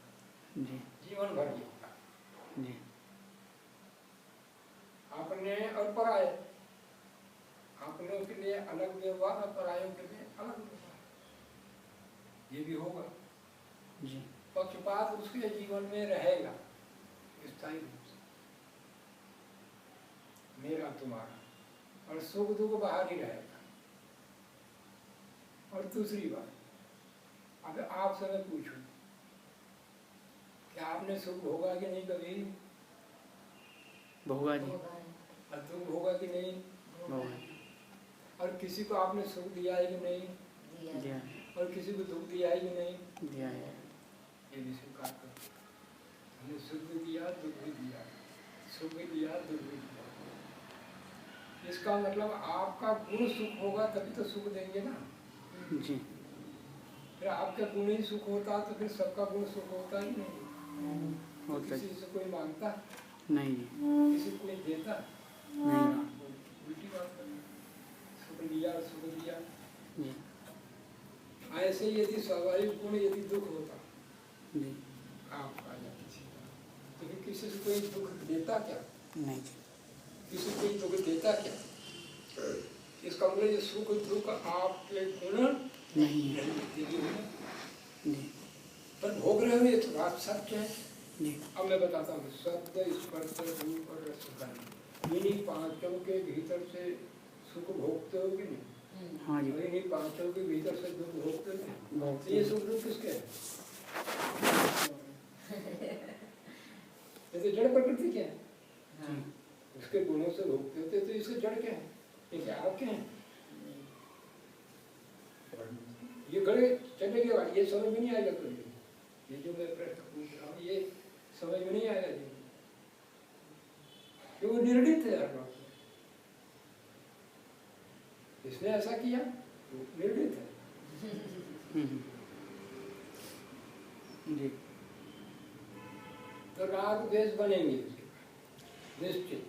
जी, जीवन भर ये होगा जी। अपने और पराये, अपनों के लिए अलग व्यवहार और परायों के लिए अलग व्यवहार, ये भी होगा जी। पक्षपात उसके जीवन में रहेगा स्थायी रूप से, मेरा तुम्हारा, और सुख दुख बाहर ही रहेगा। और दूसरी बात, अगर आपसे मैं पूछूं कि आपने सुख भोगा कि नहीं कभी? भोगा जी। और दुख भोगा कि नहीं? भोगा। और किसी को आपने सुख दिया है कि नहीं? दिया। और किसी को दुख दिया है कि नहीं? दिया है। ये भी स्वीकार करो, हमने सुख भी दिया, दुख भी दिया, सुख भी दिया, दुख भी दिया। इसका मतलब आपका गुण सुख होगा तभी तो सुख देंगे ना जी। फिर आपका गुण ही सुख होता तो फिर सबका गुण सुख होता ही नहीं। तो होता किसी से कोई मांगता, नहीं जी, किसी को कोई देता नहीं उल्टी बात करना, सुख लिया सुख लिया। जी ऐसे ही यदि स्वाभाविक गुण यदि दुख होता जी आपका या किसी का, तो फिर किसी से कोई दुख देता क्या? नहीं जी, किसी को कोई दुख देता क्या? इसका मतलब ये सुख दुख आपके गुण नहीं है देते ही हैं। जी पर भोग रहे हो ये तो बात सत्य है। जी अब मैं बताता हूँ, शब्द स्पर्श रूप और रसगंध, इन्हीं पांचों के भीतर से सुख भोगते हो कि नहीं? हाँ जी, और इन्हीं पांचों के भीतर से दुख भोगते हो कि नहीं? भोगते तो ये हैं। सुख दुख किसके है? ये तो जड़ प्रकृति के है, हाँ। उसके गुणों से भोगते होते, तो इसके जड़ क्या है? ये क्या आपके हैं? ये गड़े चलेगा, ये समझ में नहीं आएगा कभी। ये जो मैं प्रश्न पूछ रहा हूँ ये समझ में नहीं आएगा जी, कि वो निर्णित है हर बात में। इसने ऐसा किया वो निर्णित है। जी तो राग द्वेष बनेंगे उसके निश्चित,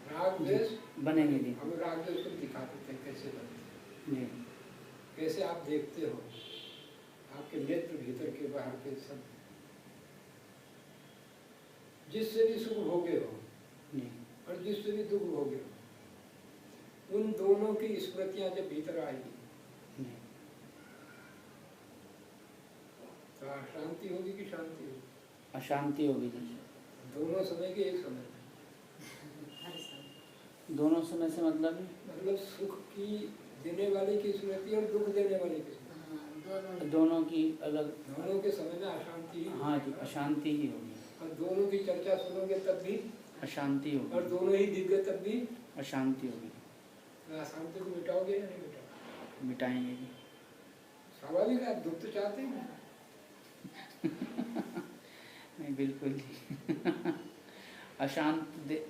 राग द्वेष बनेंगे जी। हम राग द्वेष को दिखाते हैं कैसे बनते हैं, जी कैसे आप देखते हो, आपके नेत्र भीतर के बाहर के सब, जिससे भी सुख भोगे हो जी और जिससे भी दुख भोगे हो, उन दोनों की स्मृतियां जब भीतर आएगी जी, तो अशांति होगी कि शांति होगी? अशांति होगी जी। दोनों समय के एक समय, हर समय। दोनों समय से मतलब मतलब सुख की देने वाले की स्मृति और दुख देने वाले की स्मृति, हाँ, दोनों की अलग। दोनों के समय में अशांति ही हाँ जी, होगी। अशांति ही होगी, और दोनों की चर्चा सुनोगे तब भी, अशांति और होगी, दोनों ही दिव्य तब भी, अशांति होगी। तो अशांति को मिटाओगे या नहीं मिटाओगे? मिटाएंगे जी। स्वाभाविक है, आप दुख तो चाहते हैं। नहीं बिल्कुल जी।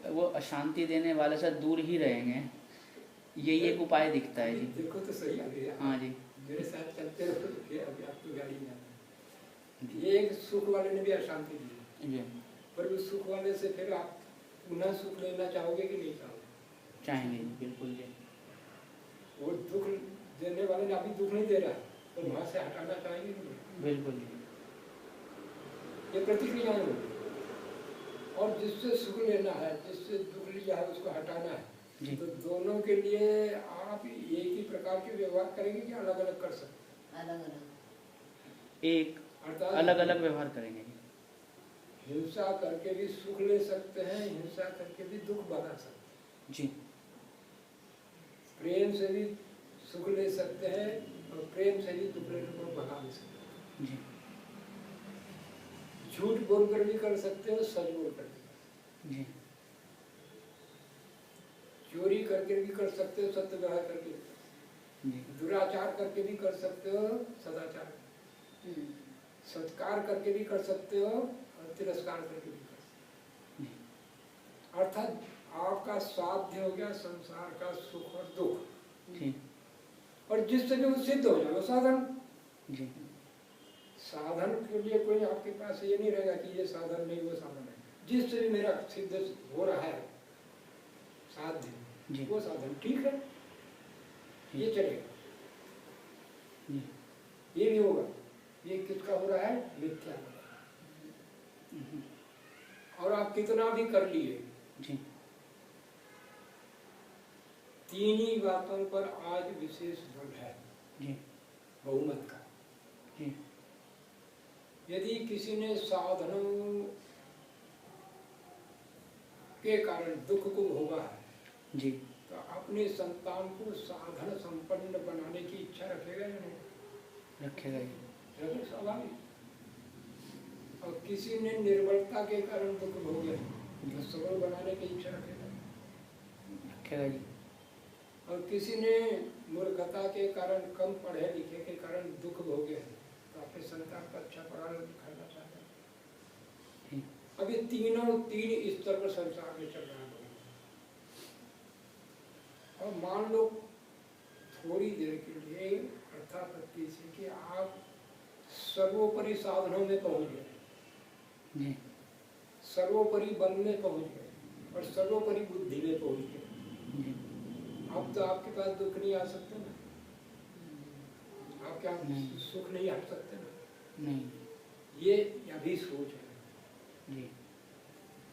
वो अशांति देने वाले से दूर ही रहेंगे, यही एक उपाय दिखता है जी। देखो तो सही अभी हाँ जी मेरे साथ चलते हो तो अभी आपकी गाड़ी में आना। ये एक सुख वाले ने भी अशांति दी, जी, पर उस सुख वाले से फिर आप पुनः सुख लेना चाहोगे कि नहीं चाहोगे? चाहेंगे जी, बिल्कुल जी। वो दुख देने वाले ने अभी दुख नहीं दे रहा, तो वहां से हटाना चाहेंगे कि नहीं? बिल्कुल जी। ये प्रतिक्रियाएं होगी। और जिससे सुख लेना है, जिससे दुख लिया है, उसको हटाना है, जी। तो दोनों के लिए आप एक ही प्रकार के व्यवहार करेंगे कि अलग अलग कर सकते? अलग अलग। एक अर्थात अलग अलग व्यवहार करेंगे जी। हिंसा करके भी सुख ले सकते हैं, हिंसा करके भी दुख बना सकते हैं, जी प्रेम से भी सुख ले सकते हैं और प्रेम से भी दुख लेने को बना भी सकते जी हैं। झूठ बोलकर भी कर सकते हो, सच बोलकर भी कर सकते जी हो, चोरी करके भी कर सकते हो, सत्य व्यवहार करके भी कर सकते जी हो, दुराचार करके भी कर सकते हो, सदाचार, सत्कार करके भी कर सकते हो और तिरस्कार करके भी कर सकते जी हो। अर्थात आपका साध्य हो गया संसार का सुख और दुख, जी और जिससे भी वो सिद्ध हो जाए वो साधन। जी साधन के लिए कोई आपके पास ये नहीं रहेगा कि ये साधन नहीं वो साधन है, जिससे भी मेरा सिद्ध हो रहा है साध्य, जी वो साधन ठीक है, ये चलेगा, जी ये भी होगा। ये किसका हो रहा है? मिथ्या हो रहा है। और आप कितना भी कर लिए, जी तीन ही बातों पर आज विशेष बल है जी बहुमत का। जी यदि किसी ने साधनों के कारण दुख को भोगा है, जी तो अपने संतान को साधन संपन्न बनाने की इच्छा रखेगा या नहीं? रखेगा जी। रखे, स्वाभाविक। और किसी ने निर्बलता के कारण दुख भोगे तो सबल बनाने की इच्छा रखेगा। रखेगा जी। और किसी ने मूर्खता के कारण, कम पढ़े लिखे के कारण दुख भोगे तो अपने संतान का अच्छा पढ़ा लिखाना चाहता है। अब ये तीन स्तर पर संसार में चल रहा है। और मान लो थोड़ी देर के लिए अर्थापत्ति से कि आप सर्वोपरि साधनों में पहुंच गए, जी सर्वोपरि बल में पहुंच गए और सर्वोपरि बुद्धि में पहुंच गए। जी अब तो आपके पास दुख नहीं आ सकते ना, आप क्या नहीं। सुख नहीं हट सकते ना, नहीं ये अभी सोच है। जी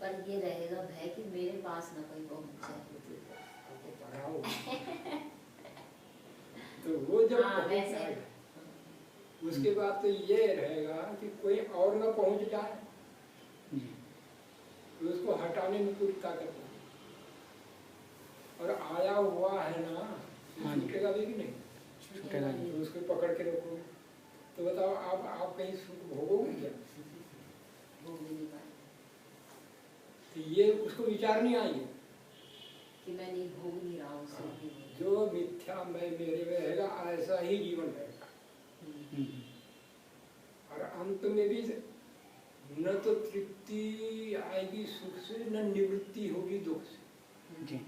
पर ये रहेगा भय कि मेरे पास ना कोई पहुंच जाए। आपको पढ़ा होगा तो वो जब हाँ, पहुंच वैसे। जाएगा उसके बाद तो ये रहेगा कि कोई और ना पहुंच जाए जी तो उसको हटाने में पूरी ताकत है। और आया हुआ है ना, हाँ जी। छूटेगा भी कि नहीं? छूटेगा नहीं। तो उसको पकड़ के रखो। तो बताओ आप कहीं सुख भोगोगे क्या? भोग भी नहीं पाए तो ये उसको विचार नहीं आएंगे कि मैं नहीं भोग नहीं रहा हूँ सुख भी नहीं। जो मिथ्या मैं मेरे में रहेगा ऐसा ही जीवन रहेगा। हम्म, और अंत में भी न तो तृप्ति आएगी सुख से, न निवृत्ति होगी दुख से। जी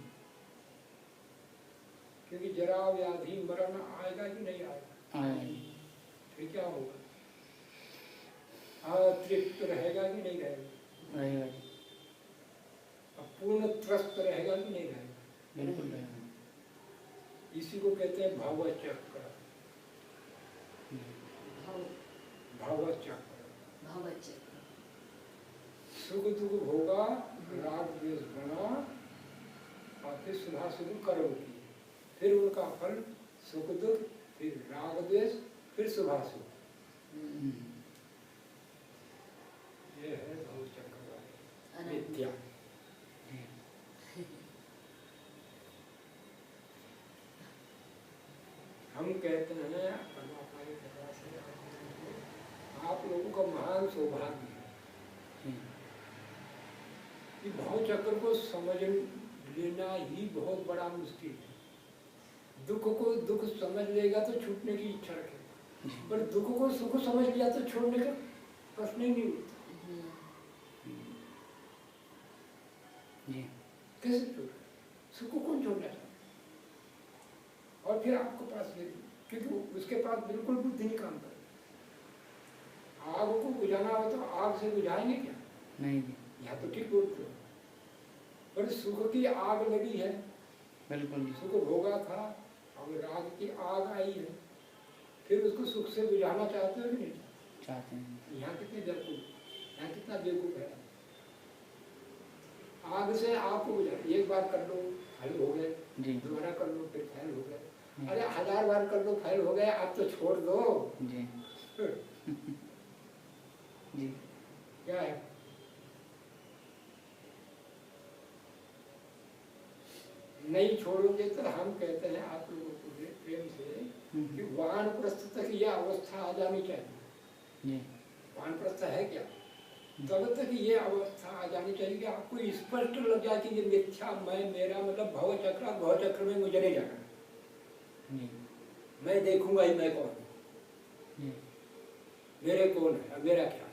क्योंकि जरा व्याधि मरण आएगा कि नहीं आएगा? आएगा। फिर क्या होगा? अतृप्त रहेगा कि नहीं रहेगा? रहेगा जी पूर्ण त्रस्त रहेगा कि नहीं रहेगा? बिल्कुल रहेगा। इसी को कहते हैं भवचक्र। भव भवचक्र भवचक्र। सुख दुख भोगा, राग द्वेष बना और फिर सुधा सुख कर्म किए, फिर उनका फल सुख दुख, फिर राग द्वेष, फिर शुभा शुभ। ये है भवचक्र वाले मिथ्या। हम कहते हैं परमात्मा की कृपा से आप लोगों का महान सौभाग्य है कि भवचक्र को समझ लेना ही बहुत बड़ा मुश्किल है। दुख को दुख समझ लेगा तो छूटने की इच्छा रखेगा, पर दुख को सुख समझ लिया तो छोड़ने का प्रश्न ही नहीं उठता। कैसे छोड़? सुख को कौन छोड़ना चाहता? और फिर आपको पास क्योंकि उसके पास बिल्कुल बुद्धि नहीं काम करे। आग को बुझाना हो तो आग से बुझाएंगे क्या? नहीं। यहाँ तो ठीक बोलते हो, पर सुख की आग लगी है, बिल्कुल सुख भोगा था, अब राग की आग आई है, फिर उसको सुख से बुझाना चाहते हो कि नहीं चाहते हैं? यहाँ कितने बेवकूफ, यहाँ कितना बेवकूफ है। आग से आग को बुझा, एक बार कर लो फैल हो गए, दोबारा कर लो फिर फैल हो गए, अरे 1000 बार कर लो फैल हो गए, आप तो छोड़ दो। जी जी क्या है? नहीं छोड़ोगे तो हम कहते हैं आप लोगों को प्रेम से कि वानप्रस्थ तक यह अवस्था आ जानी चाहिए। वानप्रस्थ है क्या? तब तक ये अवस्था आ जानी चाहिए कि आपको स्पष्ट लग जाए कि ये मिथ्या मैं मेरा मतलब भवचक्र में मुझे नहीं जाना। मैं देखूंगा ही मैं कौन हूँ, मेरे कौन है, मेरा क्या है।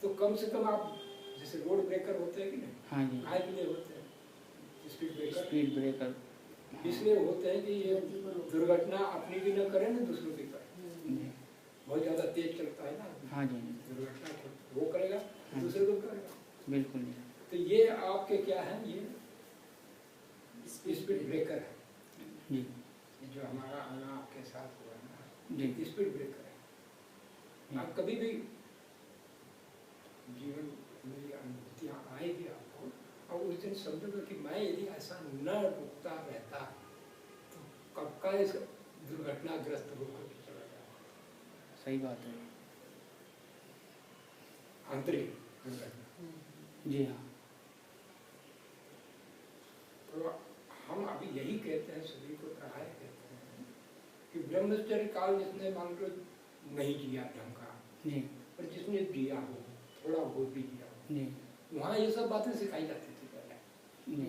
तो कम से कम आप जैसे रोड ब्रेकर होते हैं कि नहीं? हाँ जी। काय के लिए होते हैं? स्पीड ब्रेकर इसलिए होते हैं कि ये दुर्घटना अपनी भी न करे ना दूसरों की करे। बहुत ज्यादा तेज चलता है ना, हाँ जी, दुर्घटना वो करेगा दूसरे को करेगा। बिल्कुल। तो ये आपके क्या है, ये स्पीड ब्रेकर है जी। ये जो हमारा आना आपके साथ हुआ है ना, जी। स्पीड ब्रेकर है। आप कभी भी जीवन में अनुभूतियाँ आएगी आपको, और उस दिन समझोगे कि मैं यदि ऐसा न रुकता रहता तो कब का इस दुर्घटनाग्रस्त होकर चला जाता। सही बात है। आंतरिक दुर्घटना। जी हाँ। तो हम अभी यही कहते हैं, सभी को प्राय कहते हैं कि ब्रह्मचर्य काल जिसने मान लो नहीं जिया ढंग का, जी, पर जिसने जिया हो, थोड़ा बहुत भी जिया हो, जी, वहाँ ये सब बातें सिखाई जाती थी पहले। जी,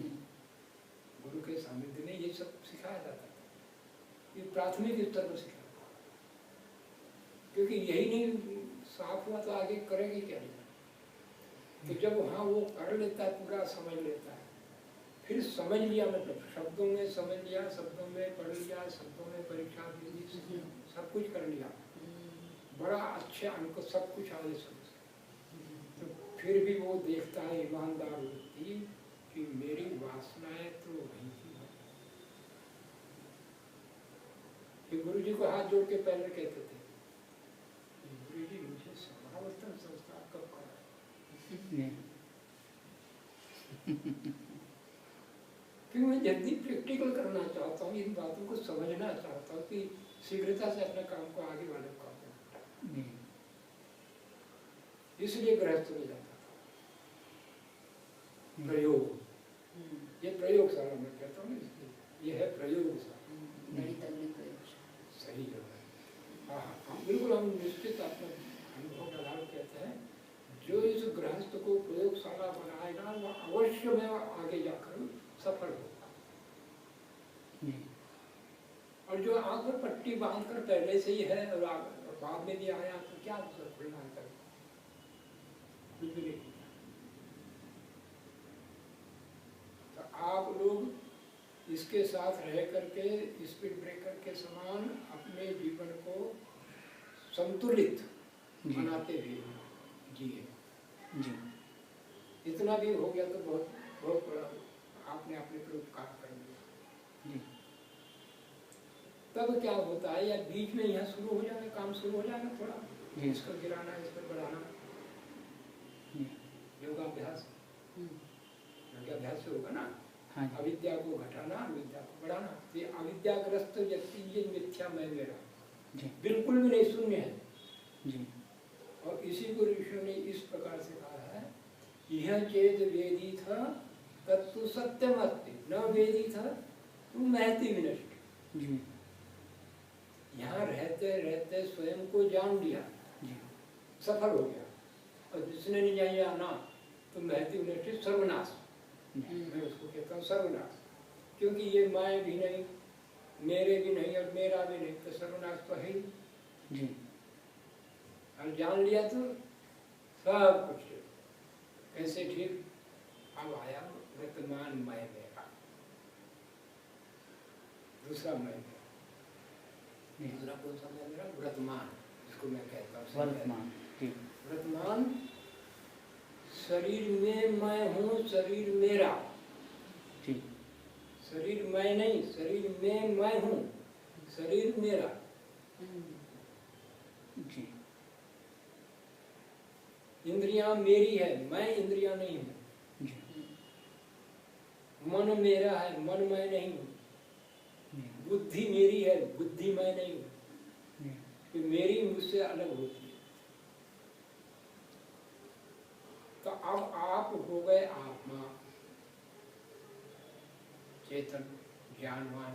गुरु के सानिध्य में ये सब सिखाया जाता था, ये प्राथमिक स्तर पर सिखाया, क्योंकि यही नहीं साफ हुआ तो आगे करेंगे क्या नहीं। तो जब वहाँ वो कर लेता है, पूरा समझ लेता है, फिर समझ लिया, मतलब शब्दों में समझ लिया, शब्दों में पढ़ लिया, शब्दों में परीक्षा दे दी, सब कुछ कर लिया, बड़ा अच्छे अंक सब कुछ आगे समझ, तो फिर भी वो देखता है ईमानदार व्यक्ति कि मेरी वासनाएं तो वहीं की हैं। ये गुरु जी को हाथ जोड़ के पहले कहते थे, गुरु जी मुझे समावर्तन संस्कार कब करा, क्योंकि मैं जल्दी प्रैक्टिकल करना चाहता हूँ, इन बातों को समझना चाहता हूँ कि शीघ्रता से अपने काम को आगे वाले काम को, इसलिए गृहस्थ में जाता था। प्रयोग, ये प्रयोगशाला में कहता हूँ, इसलिए ये है प्रयोगशाला, बड़ी तगड़ी प्रयोगशाला, सही जगह। हाँ हाँ बिल्कुल, हम निश्चित अपना अनुभव का लाभ कहते हैं, जो इस गृहस्थ को प्रयोगशाला बनाएगा वो अवश्य में आगे जाकर सफल होगा। और जो आंख पर पट्टी बांधकर पहले से ही है और बाद में भी आया तो क्या उसका परिणाम करेगा, कुछ भी नहीं। तो आप लोग इसके साथ रह करके स्पीड ब्रेकर के समान अपने जीवन को संतुलित बनाते हुए जिए। इतना भी हो गया तो बहुत बहुत बड़ा आपने अपने पर उपकार कर दिया। तब क्या होता है, या बीच में यहाँ शुरू हो जाएगा, काम शुरू हो जाएगा, थोड़ा इसको गिराना, इस पर बढ़ाना, योगाभ्यास, योगाभ्यास से होगा ना। अविद्या को घटाना, अविद्या को बढ़ाना। ये अविद्याग्रस्त व्यक्ति ये मिथ्या मैं मेरा बिल्कुल भी नहीं शून्य है। और इसी को ऋषियों ने इस प्रकार से कहा है, यह चेद वेदी था तत्तु सत्यम अस्ति, न वेदी था तू महति विनष्ट। यहाँ रहते रहते स्वयं को जान लिया, सफल हो गया, और जिसने नहीं जाना तो महति विनष्ट, सर्वनाश। मैं उसको कहता हूँ सर्वनाश, क्योंकि ये मैं भी नहीं, मेरे भी नहीं और मेरा भी नहीं, तो सर्वनाश तो है ही। और जान लिया तो सब कुछ कैसे ठीक। अब आया वर्तमान मैं मेरा, दूसरा मैं मेरा, दूसरा कौन सा मैं मेरा, वर्तमान, जिसको मैं कहता हूँ वर्तमान। वर्तमान शरीर में मैं हूँ, शरीर मेरा, शरीर मैं नहीं, शरीर में मैं हूँ, शरीर मेरा। इंद्रियां मेरी है, मैं इंद्रियां नहीं हूँ। मन मेरा है, मन मैं नहीं हूँ। बुद्धि मेरी है, बुद्धि मैं नहीं हूँ। तो मेरी मुझसे अलग होती है। तो अब आप हो गए आत्मा, चेतन, ज्ञानवान,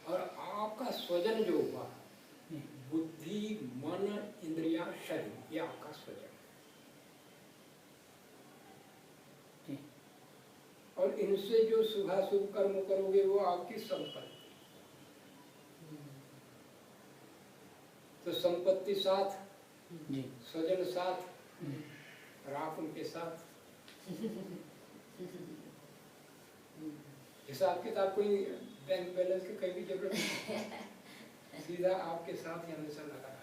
और आपका स्वजन जो हुआ, बुद्धि, मन, इंद्रियां, शरीर, ये आपका स्वजन। और इनसे जो शुभाशुभ कर्म करोगे वो आपकी संपत्ति। तो संपत्ति साथ, स्वजन साथ, और आप उनके साथ। हिसाब किताब कोई बैंक बैलेंस की कहीं भी जरूरत नहीं, सीधा आपके साथ ही हमेशा लगा है।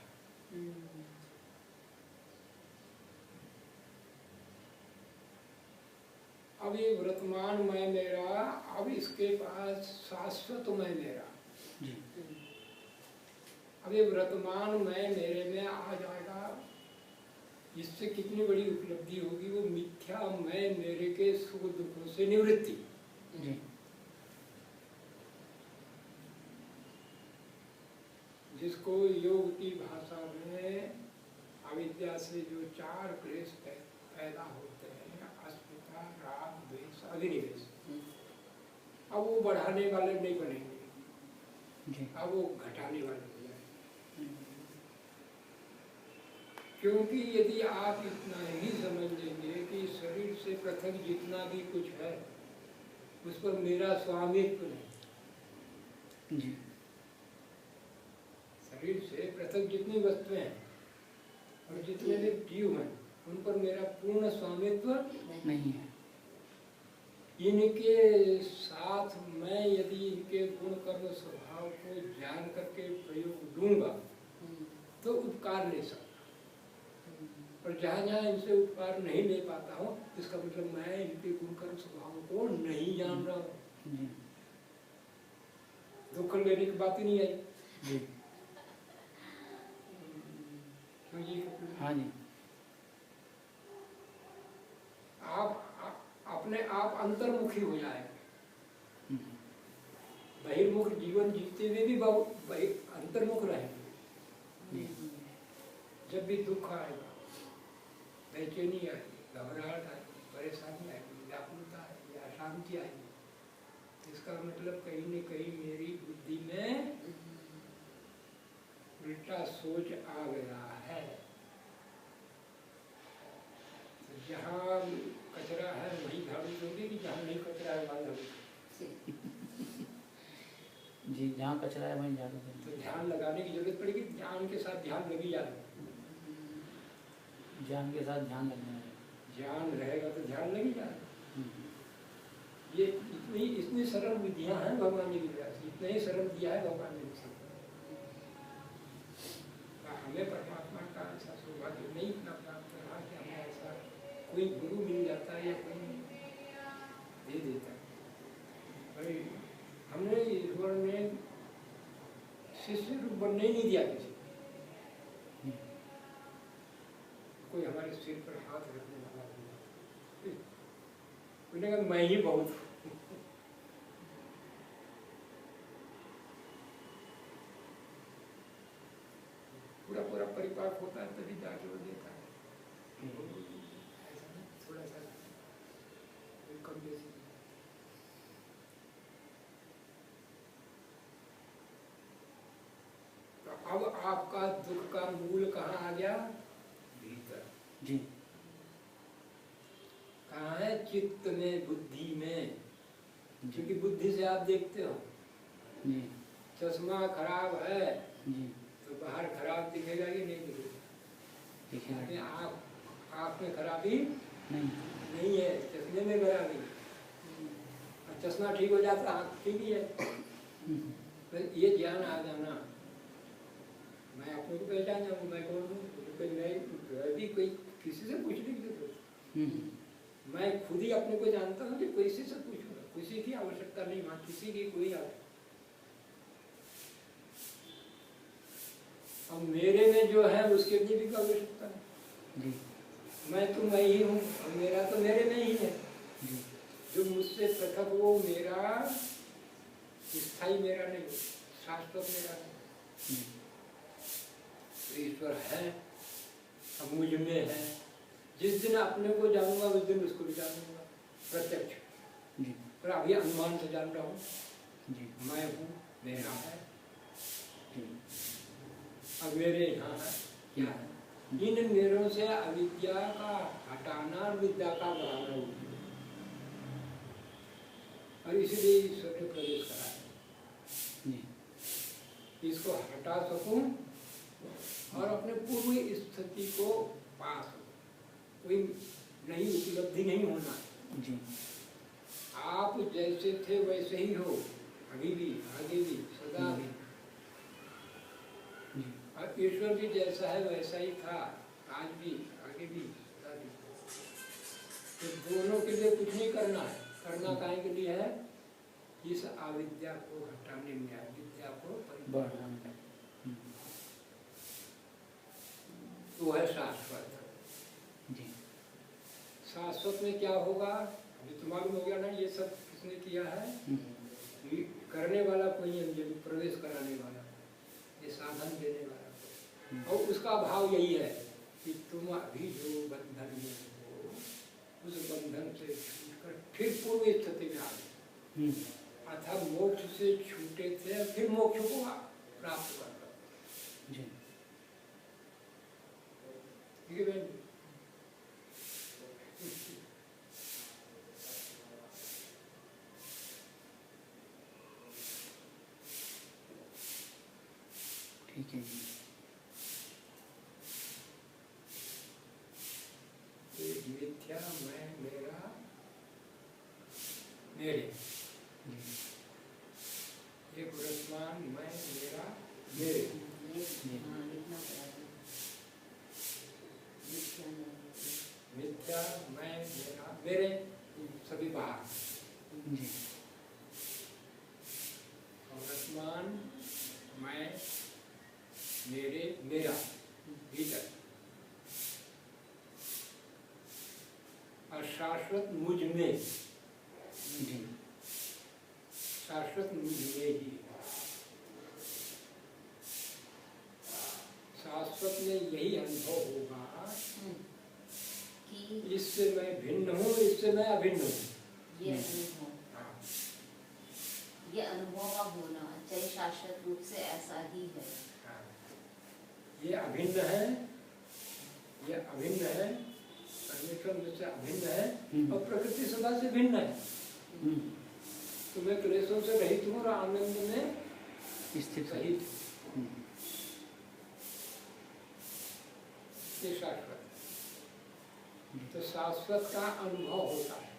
अब ये वर्तमान मैं मेरा, अब इसके पास शाश्वत मैं मेरा। अब ये वर्तमान मैं मेरे में आ जाएगा, इससे कितनी बड़ी उपलब्धि होगी, वो मिथ्या मैं मेरे के सुख दुखों से निवृत्ति। जिसको योग की भाषा में अविद्या से जो चार क्लेश पैदा होते हैं, अस्मिता, राग, द्वेष, अभिनिवेश, अब वो बढ़ाने वाले नहीं बनेंगे, अब वो घटाने वाले हो जाएंगे। क्योंकि यदि आप इतना ही समझ लेंगे कि शरीर से पृथक जितना भी कुछ है उस पर मेरा स्वामित्व नहीं, शरीर से पृथक जितनी वस्तुएं हैं और जितने भी जीव हैं उन पर मेरा पूर्ण स्वामित्व नहीं है। इनके साथ मैं यदि इनके गुण कर्म स्वभाव को जान करके प्रयोग दूंगा तो उपकार ले सकता, और जहाँ जहाँ इनसे उपकार नहीं ले पाता हूँ इसका मतलब मैं इनके गुण कर्म स्वभाव को नहीं जान रहा हूँ। दुख लेने की बात ही नहीं आई जी। हाँ जी। आप अपने आप अंतर्मुखी हो जाए, बहिर्मुख जीवन जीते हुए भी अंतर्मुख रहेंगे। जब भी दुख आएगा, बेचैनी आएगी, घबराहट आएगी, परेशानी आएगी, व्याकुलता आएगी, अशांति आएगी, इसका मतलब कहीं न कहीं मेरी बुद्धि में उल्टा सोच आ गया है। तो जहाँ कचरा है वहीं झाड़ू दोगे कि जहाँ नहीं कचरा है वहाँ झाड़ू? जी, जहाँ कचरा है वहीं झाड़ू देंगे। तो ध्यान लगाने की जरूरत पड़ेगी, ध्यान के साथ ध्यान लगी जाएगा। ध्यान के साथ ध्यान लगना है। ध्यान रहेगा तो ध्यान लगी जाएगा। ये इतनी सरल विधियां हैं भगवान जी की दया से, इतना ही सरल दिया है भगवान ने। हमें परमात्मा का ऐसा सौभाग्य नहीं इतना प्राप्त रहा कि हमें ऐसा कोई गुरु मिल जाता है या कोई दे देता है। भाई हमने ईश्वर ने शिष्य रूप बनने ही नहीं दिया किसी, कोई हमारे सिर पर हाथ रखने वाला नहीं, उन्हें कहा मैं ही बहुत हूँ। पूरा पूरा परिपाक होता है तभी जाके वो देता है, ऐसा नहीं थोड़ा सा कम बेसी। तो अब आपका दुख का मूल कहाँ आ गया? भीतर जी। कहाँ है? चित्त में, बुद्धि में। क्योंकि बुद्धि से आप देखते हो जी। चश्मा खराब है जी। तो बाहर खराब दिखेगा कि नहीं दिखेगा? दिखेगा। आँख में खराबी नहीं है, चश्मे में खराबी। और चश्मा ठीक हो जाता आँख ठीक ही है। तो ये ज्ञान आ जाना, मैं अपने को पहचान जाऊँ मैं कौन हूँ। मैं भी कोई किसी से पूछ नहीं देता, मैं खुद ही अपने को जानता हूँ कि किसी से पूछूंगा, किसी की आवश्यकता नहीं, वहाँ किसी की कोई आवश्यकता। अब मेरे में जो है उसके लिए भी आवश्यकता है जी। मैं तो मैं ही हूँ, और मेरा तो मेरे में ही है। जी। जो मुझसे पृथक वो मेरा स्थायी मेरा नहीं, शाश्वत मेरा नहीं। तो ईश्वर है, अब मुझ में है। जिस दिन अपने को जानूंगा उस दिन उसको भी जानूंगा प्रत्यक्ष। जी। पर अभी अनुमान से जान रहा हूँ जी। मैं हूँ, मेरा है। जी। अब मेरे यहाँ है क्या है? इन मेरों से अविद्या का हटाना, विद्या का बढ़ाना होगा, और इसीलिए ईश्वर ने प्रवेश करा है। इसको हटा सकूं और अपने पूर्व स्थिति को पा सकूं। कोई नई उपलब्धि नहीं होना है। जी। आप जैसे थे वैसे ही हो, अभी भी, आगे भी, सदा भी। और ईश्वर भी जैसा है वैसा ही था, आज भी, आगे भी, सदा भी। तो दोनों के लिए कुछ नहीं करना है। करना काहे के लिए है? इस अविद्या को हटाने में, अविद्या को बढ़ाने। वो है शाश्वत। शाश्वत में क्या होगा अभी तो मालूम हो गया ना। ये सब किसने किया है? करने वाला कोई है, प्रवेश कराने वाला, ये साधन देने वाला। और उसका भाव यही है कि तुम अभी जो बंधन में हो उस बंधन से छूटकर फिर पूर्व स्थिति में आ गए, अर्थात मोक्ष से छूटे थे फिर मोक्ष को प्राप्त कर लो। ठीक है बहन? ठीक है जी। मेरे। जी ये वर्तमान मैं मेरा मेरे। ये हाँ लिखना पड़ेगा। मिथ्या नहीं है। मिथ्या मैं मेरा मेरे सभी बाहर। जी और वर्तमान मैं मेरे मेरा भीतर। और शाश्वत मुझ में। जी शाश्वत मुझ में ही। शाश्वत में यही अनुभव होगा कि इससे मैं भिन्न हूँ, इससे मैं अभिन्न हूँ। ये अनुभव, ये अनुभव का होना चाहे शाश्वत रूप से ऐसा ही है। ये अभिन्न है, ये अभिन्न है, परमेश्वर मुझसे अभिन्न है और प्रकृति सदा से भिन्न है। तो मैं क्लेशों से रहित हूँ और आनंद में स्थित रहित हूँ। ये शाश्वत। तो शाश्वत का अनुभव होता है,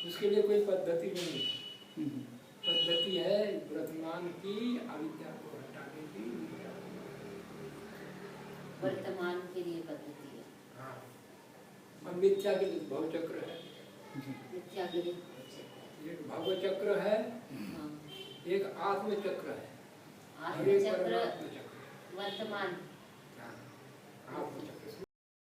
उसके लिए कोई पद्धति नहीं है। पद्धति है वर्तमान की अविद्या को हटाने की। वर्तमान के लिए पद्धति है। हाँ, और मिथ्या के लिए भव चक्र है। मिथ्या के लिए पद्धति है। एक भव चक्र है, हाँ। एक आत्म चक्र है। आत्म एक चक्र परमात्म चक्र। वर्तमान